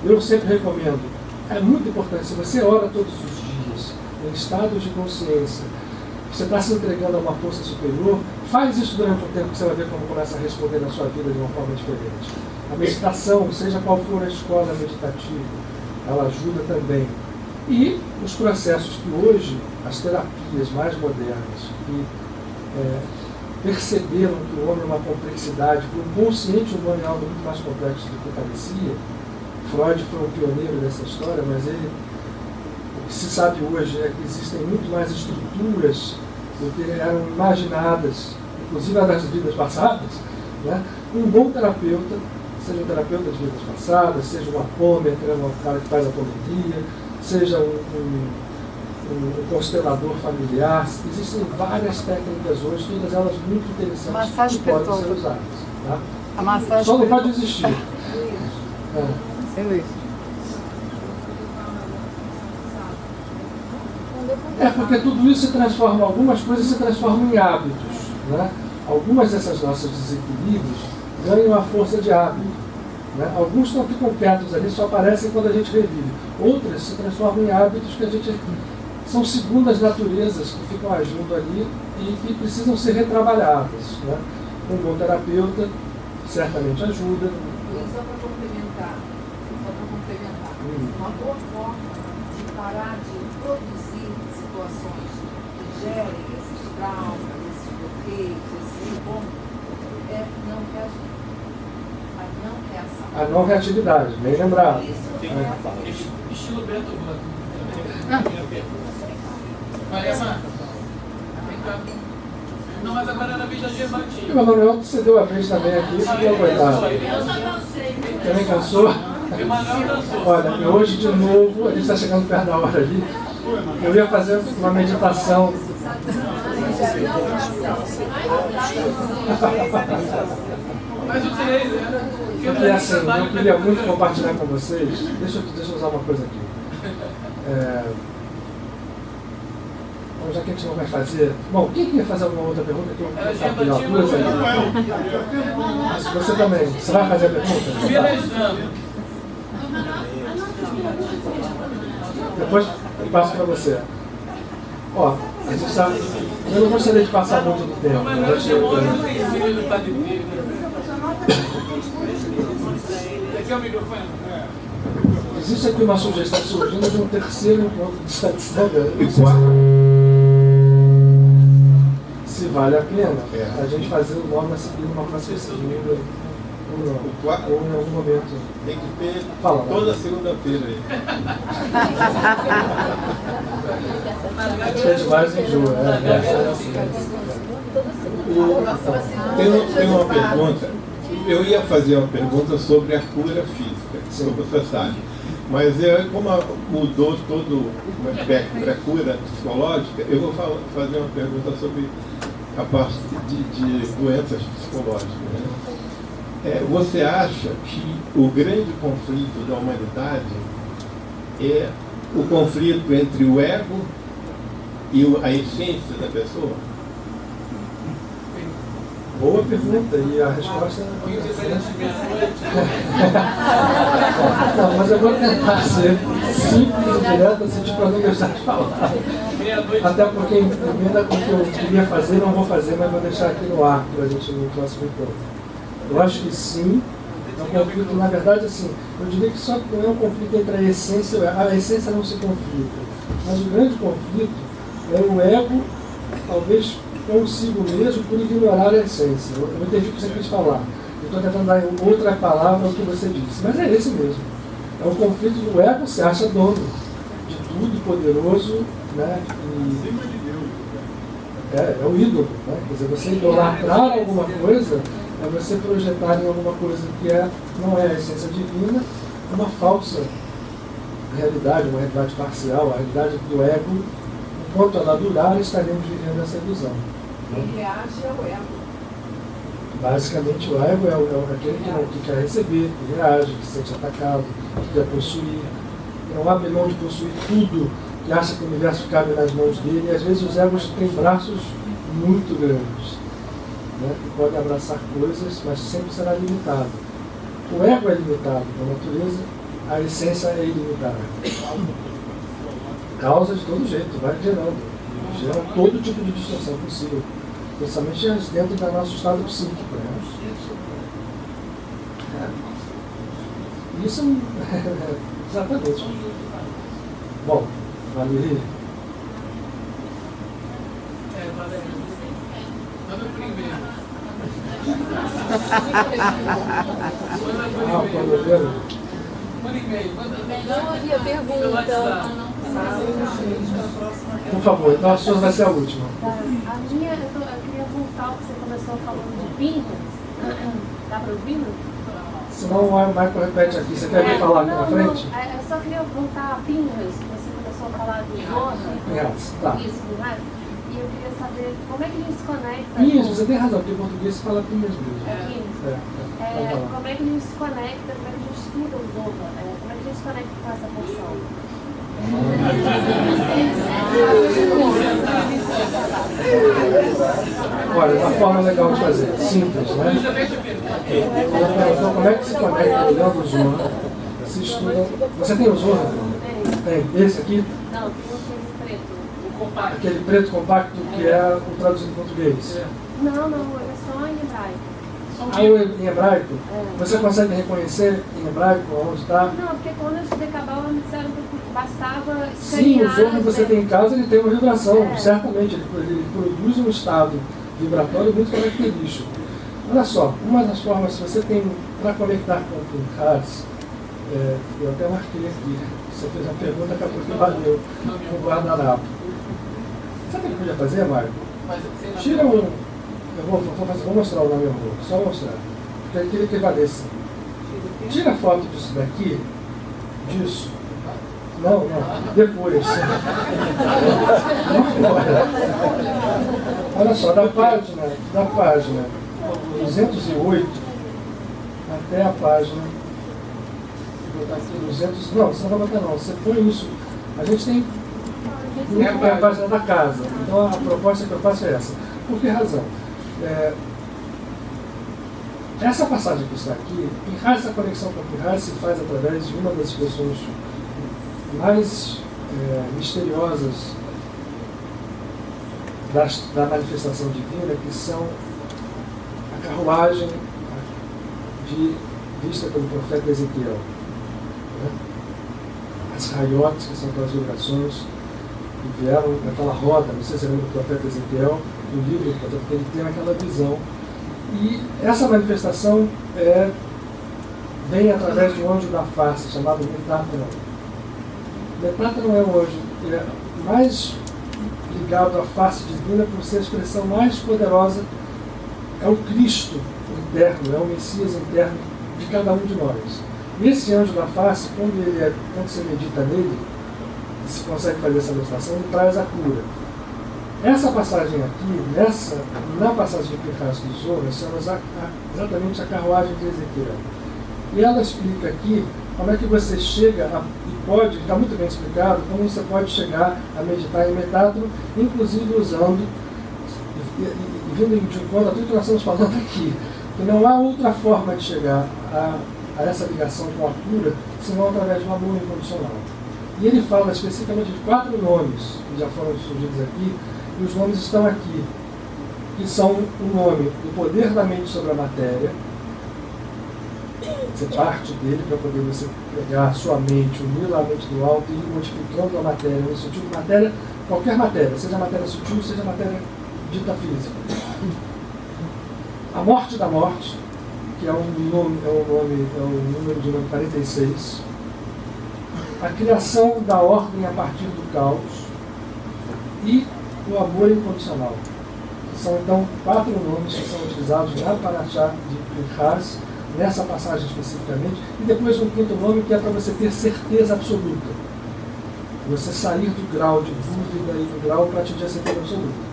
eu sempre recomendo, é muito importante, se você ora todos os dias, em estados de consciência, você está se entregando a uma força superior, faz isso durante um tempo que você vai ver como começa a responder na sua vida de uma forma diferente. A meditação, seja qual for a escola meditativa, ela ajuda também. E os processos que hoje, as terapias mais modernas, que perceberam que o homem é uma complexidade, que o consciente humano é algo muito mais complexo do que parecia. Freud foi um pioneiro dessa história, mas o que se sabe hoje é que existem muito mais estruturas do que eram imaginadas, inclusive as das vidas passadas, né? Um bom terapeuta, seja um terapeuta de vidas passadas, seja um apômetra, um cara que faz apometria, seja um constelador familiar, existem várias técnicas hoje, todas elas muito interessantes, massagem que podem pertoba. ser usadas. Tá? A massagem Só não pertoba. pode existir. Sem Luiz. Porque tudo isso se transforma, algumas coisas se transformam em hábitos. Né? Algumas dessas nossas desequilíbrios ganham a força de hábito. Né? Alguns ficam quietos ali, só aparecem quando a gente revive. Outras se transformam em hábitos que a gente... São segundas naturezas que ficam agindo ali e que precisam ser retrabalhadas. Né? Um bom terapeuta certamente ajuda. Só para complementar, uma boa forma de parar de produzir situações que gerem esses traumas, esses bloqueios, esse incômodo, é não reagir. A não reação. A não reatividade, bem lembrado. Estilo Beto Maria Marta, vem cá. Não, mas agora na vida de Martinho. O Emanuel você deu a vez também aqui, ficou coitado. Eu já cansei. Também cansou? Emanuel dançou. Olha, hoje de novo, a gente está chegando perto da hora ali, eu ia fazer uma meditação. Mas o 3, né? Porque assim, eu queria muito compartilhar com vocês. Deixa eu usar uma coisa aqui. Bom, já que a gente não vai fazer. Bom, quem quer fazer alguma outra pergunta? Que eu Mas você também. Você vai fazer a pergunta? Depois eu passo para você. Ó, a gente tá... Eu não gostaria de passar muito do tempo. Aqui é o microfone. Existe aqui uma sugestão surgindo de um terceiro encontro de estatística. Se vale a pena a gente fazer o norma seguindo uma classificação ou em algum momento. Tem que ter Fala, toda segunda-feira aí. Acho que é demais enjoa. Tem uma pergunta. Eu ia fazer uma pergunta sobre a cura física, sobre o senhor sabe. Mas como mudou todo o aspecto para a cura psicológica, eu vou fazer uma pergunta sobre a parte de doenças psicológicas. Né? Você acha que o grande conflito da humanidade é o conflito entre o ego e a essência da pessoa? Boa pergunta, e a resposta não, mas eu vou tentar ser simples e direto, assim, para não deixar de falar. Até porque emenda com o que eu queria fazer, não vou fazer, mas vou deixar aqui no ar para a gente no próximo encontro. Eu acho que sim, é um conflito, na verdade, assim, eu diria que só não é um conflito entre a essência e o ego. A essência não se conflita, mas o grande conflito é o ego, talvez consigo mesmo, por ignorar a essência. Eu entendi o que você quis falar. Eu estou tentando dar outra palavra ao que você disse. Mas é esse mesmo. É o conflito do ego, se acha dono de tudo, poderoso, né? É o ídolo. Né? Quer dizer, você idolatrar alguma coisa é você projetar em alguma coisa que não é a essência divina, uma falsa realidade, uma realidade parcial, a realidade do ego. Enquanto ela durar, estaremos vivendo essa ilusão. Quem reage é o ego. Basicamente, o ego é aquele que quer receber, que reage, que se sente atacado, que quer possuir. Não abre mão de possuir tudo, que acha que o universo cabe nas mãos dele. E às vezes os egos têm braços muito grandes, né, que podem abraçar coisas, mas sempre será limitado. O ego é limitado por natureza, a essência é ilimitada. Causa de todo jeito, vai gerando. Gera todo tipo de distorção possível. Principalmente dentro do nosso estado psíquico. Né? Isso exatamente. Bom, Valéria. Valéria. Manda o primeiro. Manda e-mail. Não havia pergunta. Por favor, então a sua vai ser a última. A minha, eu queria voltar ao que você começou falando de pinhas. Dá para ouvir? Senão o Michael repete aqui. Você quer vir falar aqui na frente? Não, eu só queria voltar a pinhas. Você começou a falar do Zorra. Pinhas, tá. Isso, Pinhas. E eu queria saber como é que a gente se conecta. Pinhas, você tem razão, porque em português se fala pinhas mesmo. Pinhas. Como é que a gente se conecta, como é que a gente estuda o Zorra? Como é que a gente se conecta com essa função? Olha, uma forma legal de fazer, simples, né? Então, como é que se conecta olhando o Zorra? Se estuda. Você tem o Zorra? Tem. Esse aqui? Não, tem aquele preto. Aquele preto compacto que é o traduzido em português. Não, é só em hebraico. Em hebraico? Você consegue reconhecer em hebraico onde está? Não, porque quando eu estudei Cabala, me disseram que bastava escanear. Sim, o Zorra que você tem em casa, ele tem uma vibração, certamente. Ele produz um estado vibratório muito característico. Olha só, uma das formas que você tem para conectar com o Pinhas, eu até marquei aqui, você fez uma pergunta que a pouco valeu com o guardanapo. Sabe o que eu podia fazer, Mário? Tira um. Eu vou mostrar o nome ao vou, só mostrar. Porque eu queria que valesse. Tira a foto disso daqui, disso. Não, depois. Olha só, da página 208 até a página 200. Não, você não vai botar não, você põe isso. A gente tem a página da casa. Então a proposta que eu faço é essa. Por que razão? Essa passagem que está aqui, essa conexão com o Pinhas se faz através de uma das expressões mais misteriosas da manifestação divina, que são a carruagem vista pelo profeta Ezequiel. As raiotes, que são aquelas vibrações que vieram naquela roda, não sei se lembra do profeta Ezequiel, no livro, porque ele tem aquela visão. E essa manifestação vem através de um anjo da face, chamado Metatron. Metatron é um anjo mais ligado à face divina por ser a expressão mais poderosa, é o Cristo interno, é o Messias interno de cada um de nós. E esse anjo da face, quando você medita nele, se consegue fazer essa meditação, ele traz a cura. Essa passagem aqui, na passagem de Pinhas do Zorra, chama exatamente a carruagem de Ezequiel. E ela explica aqui como é que você chega, está muito bem explicado, como você pode chegar a meditar em Metatron, inclusive usando, e vindo de encontro a tudo que nós estamos falando aqui, que não há outra forma de chegar a essa ligação com a cura, senão através de um amor incondicional. E ele fala especificamente de 4 nomes que já foram surgidos aqui, e os nomes estão aqui, que são o nome do poder da mente sobre a matéria. Você parte dele para poder você pegar a sua mente, unir a mente do alto e ir modificando a matéria, no sentido de matéria, qualquer matéria, seja matéria sutil, seja matéria dita física. A morte da morte, que é o número de número 46. A criação da ordem a partir do caos e o amor incondicional. São então 4 nomes que são utilizados na Parashá de Pinhas, nessa passagem especificamente, e depois um 5º nome que é para você ter certeza absoluta. Você sair do grau de dúvida e do grau para atingir a certeza absoluta.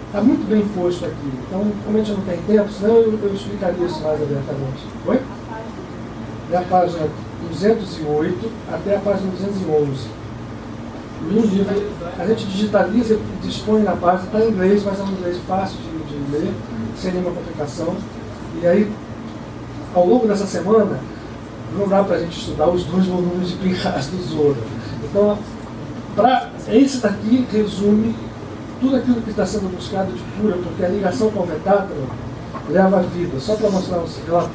Está muito bem posto aqui. Então, como a gente não tem tempo, senão eu explicaria isso mais abertamente. Oi? Da página 208 até a página 211. No livro, a gente digitaliza e dispõe na página, está em inglês, mas é um inglês fácil de ler, sem nenhuma complicação. E aí, ao longo dessa semana, não dá para a gente estudar os 2 volumes de Pinhas do Zorra. Então, esse daqui resume tudo aquilo que está sendo buscado de cura, porque a ligação com o Metatron leva a vida. Só para mostrar,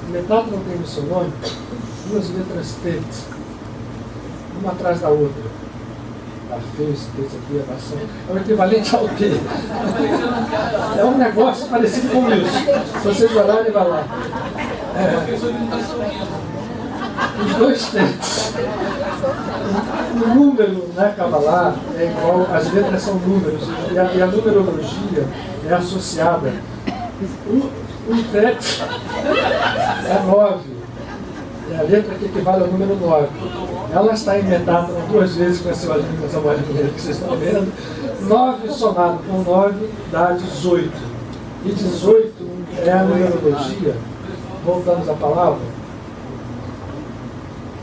Metatron tem no seu nome 2 letras T, uma atrás da outra. afins, isso aqui é bastante. É o equivalente ao T. É um negócio parecido com isso. Se vocês olharem, vai lá. Os dois textos. O número na Kabbalah é igual, as letras são números, e a numerologia é associada. O texto é 9, é a letra que equivale ao número 9. Ela está em metáfora 2 vezes com essa bolinha que vocês estão vendo. 9 somado com 9 dá 18. E 18 é a numerologia. Voltamos à palavra.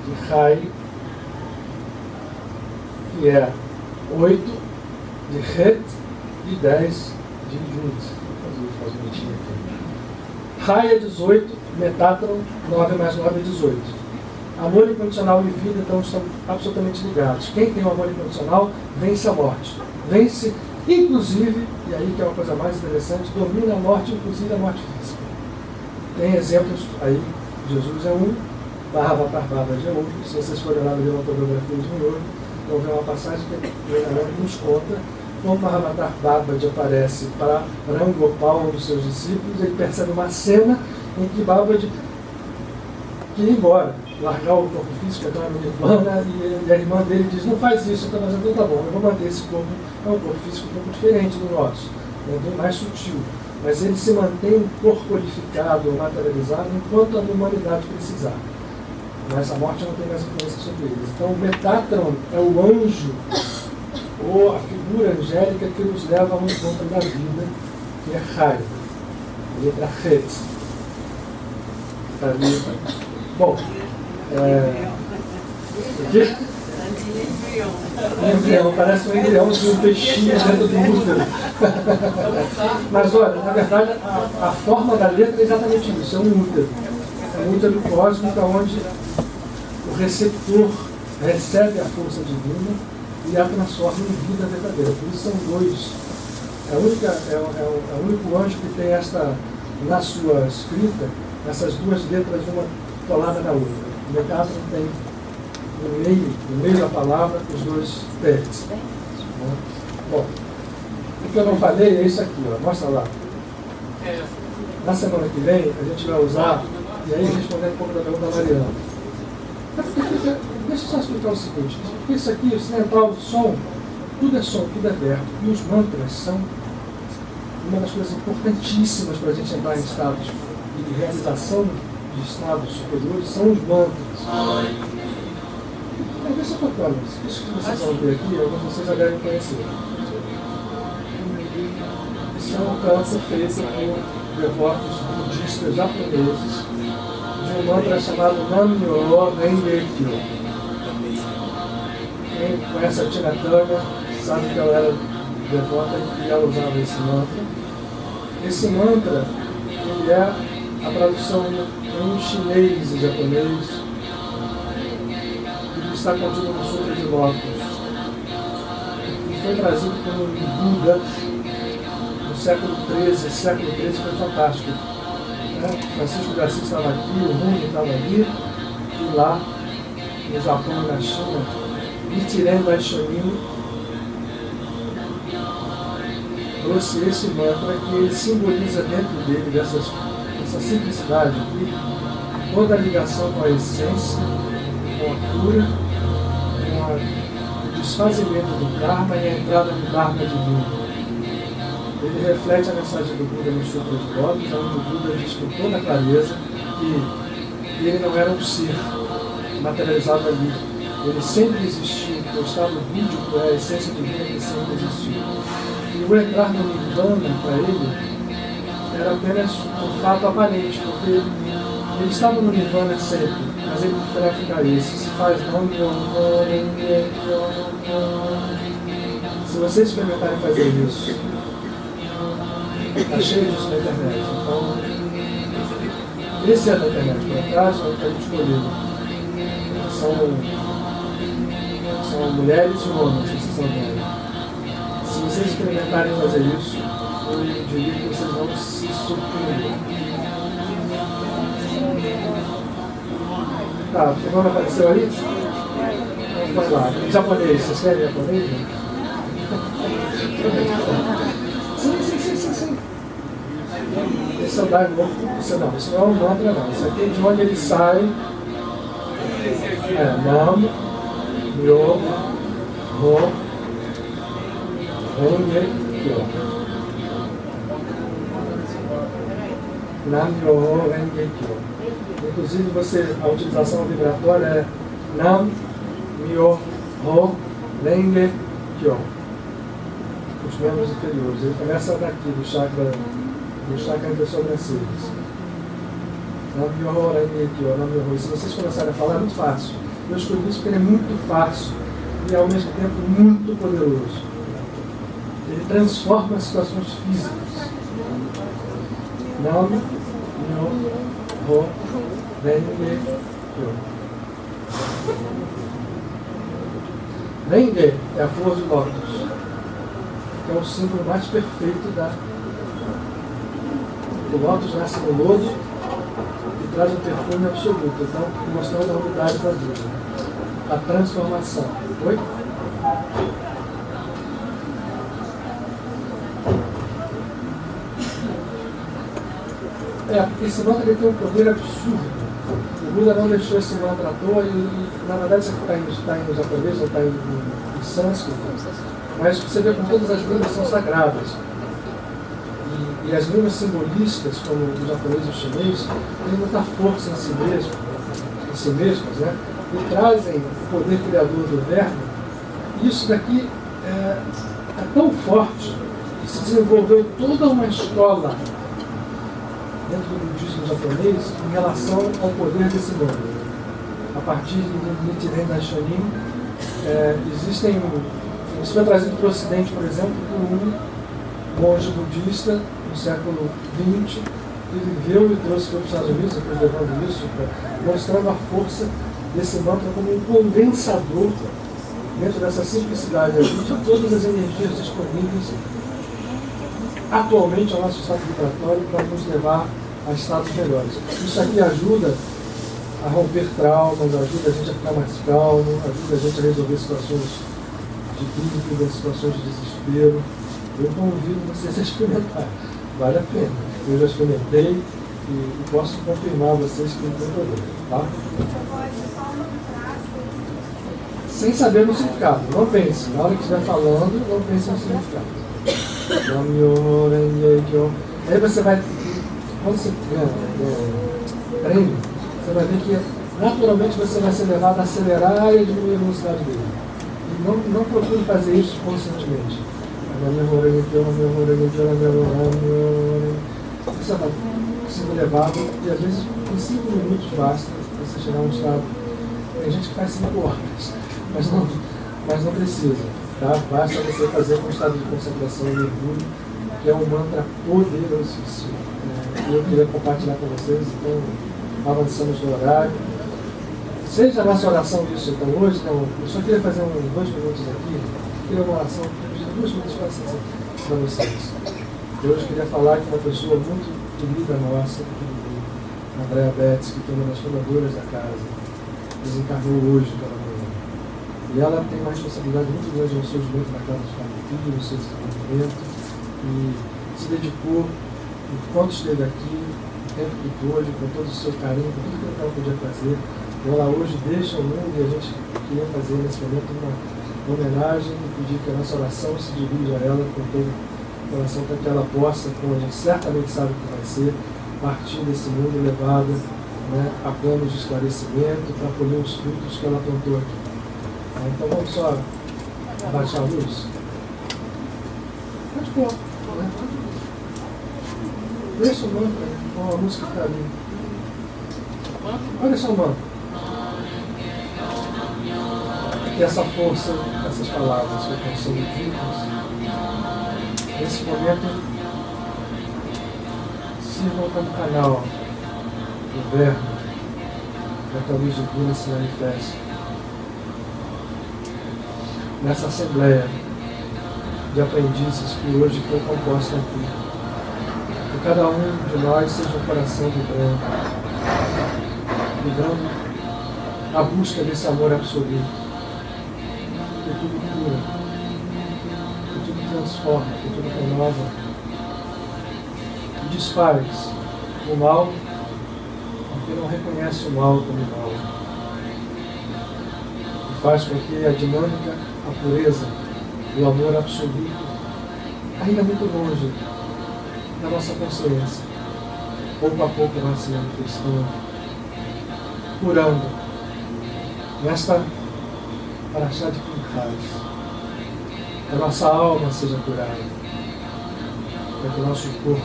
De Rai, que é 8 de Het e 10 de Yud. Vou fazer um bonitinho aqui. Rai é 18, Metatron, 9 mais 9 é 18. Amor incondicional e vida então estão absolutamente ligados. Quem tem o amor incondicional vence a morte. Vence, inclusive, e aí que é uma coisa mais interessante, domina a morte, inclusive a morte física. Tem exemplos aí, Jesus é um, Mahavatar Baba é outro. Se vocês forem lá ler uma autobiografia de Miojo, vão ver uma passagem que o nos conta como Mahavatar Baba aparece para Rangopal, um dos seus discípulos. Ele percebe uma cena em que Babaji quer ir embora, largar o corpo físico, entrar no Nirvana, e a irmã dele diz, não faz isso, então, mas então tá bom, eu vou manter esse corpo, é um corpo físico um pouco diferente do nosso, bem mais sutil, mas ele se mantém corporificado, materializado, enquanto a humanidade precisar. Mas a morte não tem mais influência sobre eles. Então o Metatron é o anjo, ou a figura angélica que nos leva ao encontro da vida, que é Rai, a letra Het. Bom, embrião, parece um embrião de um peixinho dentro do útero. Mas olha, na verdade, a forma da letra é exatamente isso, é um útero. É um útero cósmico onde o receptor recebe a força divina e a transforma em vida verdadeira. Por isso são dois. É o único anjo que tem esta, na sua escrita, essas duas letras, uma colada na outra. O Metatron tem no meio da palavra, os dois T's. Bom, o que eu não falei é isso aqui, ó. Mostra lá. Na semana que vem, a gente vai usar, e aí respondendo um pouco da pergunta da Mariana. Deixa eu só explicar o seguinte, porque isso aqui, ocidental, o som, tudo é som, tudo é verbo. E os mantras são uma das coisas importantíssimas para a gente entrar em estados de realização de estados superiores, são os mantras. Deixa eu contar isso que vocês vão ver aqui, alguns de vocês já devem conhecer. Isso é um canto feito por devotos budistas japoneses de um mantra chamado Nam-myoho Renge-kyo. Quem conhece a Tina Turner sabe que ela era devota e ela usava esse mantra. Esse mantra, ele é a tradução em chinês e japonês, que está contido no Sutra de Lótus, e foi trazido pelo Buda no século XIII. Esse século XIII foi fantástico. Francisco de Assis estava aqui, o mundo estava ali, e lá no Japão e na China, Nichiren Daishonin trouxe esse mantra que ele simboliza dentro dele, dessa simplicidade aqui, toda a ligação com a essência, com a cura, com o desfazimento do karma e a entrada do dharma divino. Ele reflete a mensagem do Buda no Sutra de Lótus, onde o Buda diz com toda clareza que ele não era um ser materializado ali. Ele sempre existiu, porque o estado búdico é a essência divina que sempre existiu. E o entrar no Nirvana, para ele, era apenas um fato aparente, porque ele estava no Nirvana sempre, mas ele preferia ficar esse. Se faz não, se vocês experimentarem fazer isso, está cheio disso na internet. Então, esse é da internet, por acaso, é o que a gente escolheu. São mulheres e homens que são velhos. Se vocês experimentarem fazer isso, eu diria que vocês vão se surpreender. Tá, o nome apareceu aí? Então Vai lá. Em japonês, vocês querem japonês? Sim. Esse é o Daimoku. Isso não é um mantra, não. Isso aqui é de onde ele sai. Nam, Myo, Ho, Renge, Kyo. Nam, Myo, Ho, Renge, Kyo. Inclusive, a utilização vibratória é Nam, Myo, Ho, Renge, Kyo. Os membros inferiores. Ele começa daqui, do chakra entre as sobrancelhas. Nam, Myo, Ho, Renge, Kyo, Nam, Myo, Ho. E se vocês começarem a falar, é muito fácil. Eu escolhi isso porque ele é muito fácil e ao mesmo tempo muito poderoso. Ele transforma as situações físicas. Nam, Myo, Ho, Renge, Kyo. Renge é a flor de lótus, que é o símbolo mais perfeito da. O lótus nasce no lodo e traz um perfume absoluto, então mostrando a unidade da vida. A transformação. Oi? Porque esse mantra ele tem um poder absurdo. O Buda não deixou esse mantra à toa e na verdade isso aqui está em japonês ou está em sânscrito, mas você vê como todas as línguas são sagradas. E as línguas simbolistas, como o japonês e o chinês, têm muita força em si mesmas, né? E trazem o poder criador do verbo. E isso daqui é tão forte que se desenvolveu toda uma escola dentro do budismo japonês em relação ao poder desse nome. A partir de Nichiren Daishonin, existem. Isso foi trazido para o Ocidente, por exemplo, por um monge budista no século XX, que viveu e trouxe para os Estados Unidos, depois levando isso, mostrando a força desse mantra como um condensador, dentro dessa simplicidade de todas as energias disponíveis atualmente ao nosso estado vibratório para nos levar a estados melhores. Isso aqui ajuda a romper traumas, ajuda a gente a ficar mais calmo, ajuda a gente a resolver situações de dúvida, situações de desespero. Eu convido vocês a experimentar. Vale a pena. Eu já experimentei e posso confirmar a vocês que não tem problema. Tá? Sem saber no significado. Não pense. Na hora que estiver falando, não pense no significado. Aí você vai, quando você treina, você vai ver que naturalmente você vai ser levado a acelerar e diminuir a velocidade dele. E não procure fazer isso constantemente. Você vai sendo levado, e às vezes em 5 minutos basta você chegar a um estado. Tem gente que faz 5 horas, mas não precisa. Tá? Basta você fazer um estado de concentração e mergulho, que é um mantra poderosíssimo. Eu queria compartilhar com vocês, então avançamos no horário. Seja a nossa oração disso então hoje, então, eu só queria fazer 2 minutos aqui, queria uma oração de 2 minutos para vocês. Eu hoje queria falar com uma pessoa muito querida nossa, a Andrea Betts, que foi uma das fundadoras da casa, desencarnou hoje pela manhã. E ela tem uma responsabilidade muito grande no surgimento da Casa de Família, no seu desenvolvimento, e se dedicou, enquanto esteve aqui, o tempo que pôde, com todo o seu carinho, com tudo que ela podia fazer. Ela hoje deixa o mundo e a gente queria fazer nesse momento uma homenagem e pedir que a nossa oração se dirija a ela com todo o coração, para que ela possa, como a gente certamente sabe que vai ser, partir desse mundo levada, né, a planos de esclarecimento para colher os frutos que ela plantou aqui. Então vamos só abaixar a luz. Pode pôr. Né? Deixa o mantra com a música que está ali. Pode deixar o mantra. Que essa força, essas palavras que estão sendo ditas, nesse momento, sirvam como canal do verbo, para que a luz divina se manifeste nessa assembleia de aprendizes que hoje foi composta aqui. Que cada um de nós seja um coração vibrando a busca desse amor absoluto, tudo cura, que tudo transforma, que tudo renova, que desfaz o mal, porque não reconhece o mal como mal, e faz com que a dinâmica, a pureza, o amor absoluto, ainda muito longe da nossa consciência, pouco a pouco vai se manifestando, curando nesta paraxá de Pinchas, que a nossa alma seja curada, para que o nosso corpo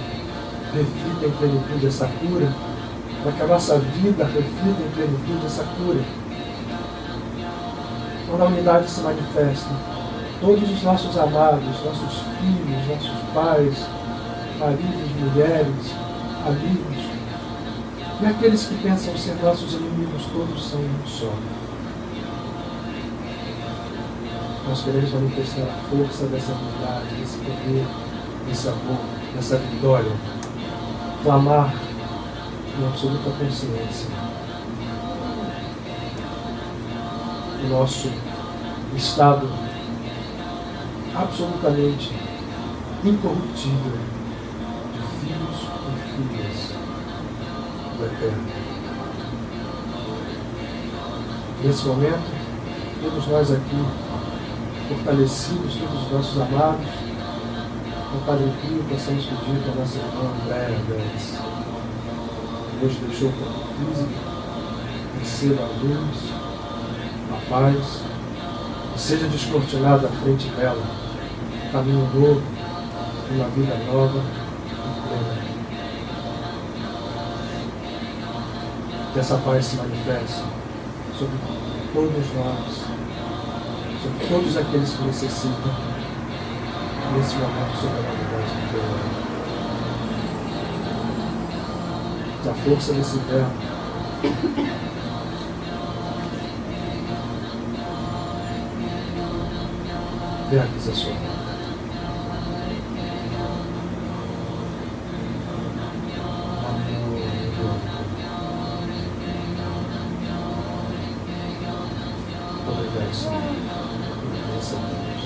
reflita em plenitude essa cura, para que a nossa vida reflita em plenitude essa cura. Quando a unidade se manifesta, todos os nossos amados, nossos filhos, nossos pais, maridos, mulheres, amigos, e aqueles que pensam ser nossos inimigos, todos são um só. Nós queremos manifestar a força dessa unidade, desse poder, desse amor, dessa vitória. Clamar com absoluta consciência o nosso estado absolutamente incorruptível de filhos e filhas do Eterno. Nesse momento, todos nós aqui, fortalecidos, todos os nossos amados, com o Padre Pio, possamos pedir para a nossa irmã Andréa Vélez, que hoje deixou o corpo físico, receba a luz, a paz, e seja descortinado à frente dela um caminho novo, uma vida nova e plena. Que essa paz se manifeste sobre todos nós, sobre todos aqueles que necessitam, nesse momento, sobre a novidade de Deus. Que a força desse verbo realize a sua vida. Obrigado, Senhor. Graças a Deus.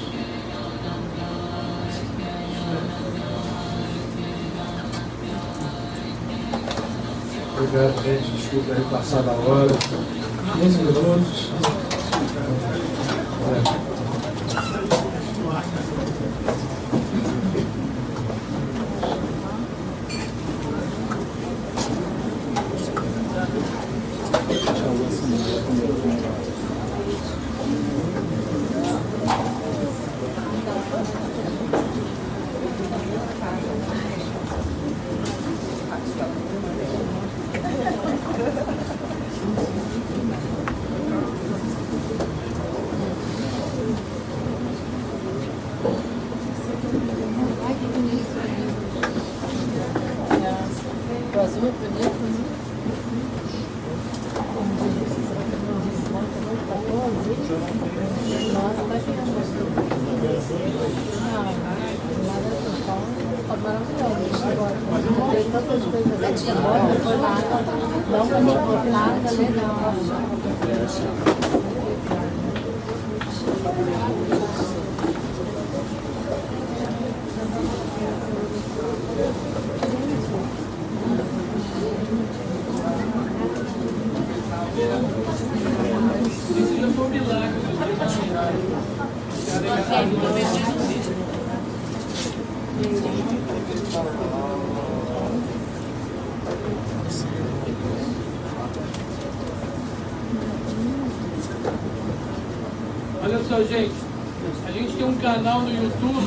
Obrigado, gente. Desculpa aí passar da hora. 15 minutos. Olha só, gente, a gente tem um canal no YouTube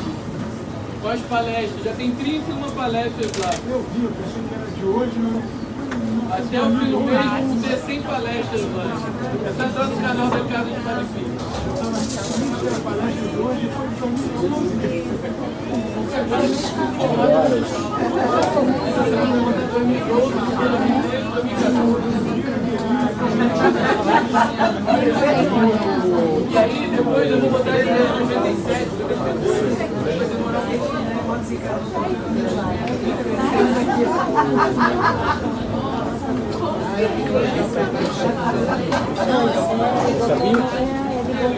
com as palestras, já tem 31 palestras lá. Eu vi, eu pensei que era de hoje, mas até o fim do mês vamos ter 100 palestras lá. É só entrar no canal da Casa de Padre Pio. a palestra de hoje foi de 2011. E aí depois eu vou botar ele em 97, 92, vai demorar um pouquinho. Eu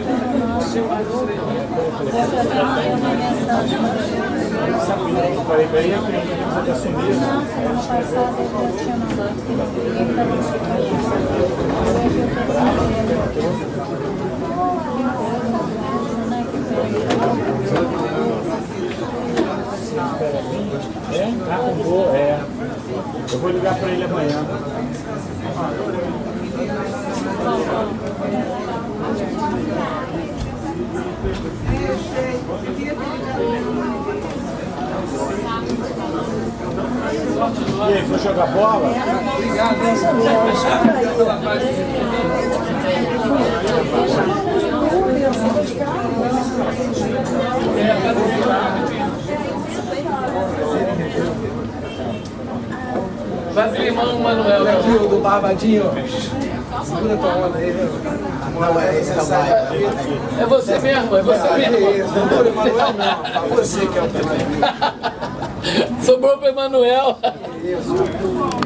falei pra ele que eu vou assumir. Semana passada eu tinha mandado que ninguém estava Tá com boa, eu vou ligar pra ele amanhã. E aí, foi jogar bola? Obrigado. Vai pro irmão Manuel. Aqui o do Barbadinho. Segura tua onda aí, viu? É você mesmo, é você mesmo. Não é o Manuel, não. Você que é o primeiro. Sobrou pro Emanuel. Isso.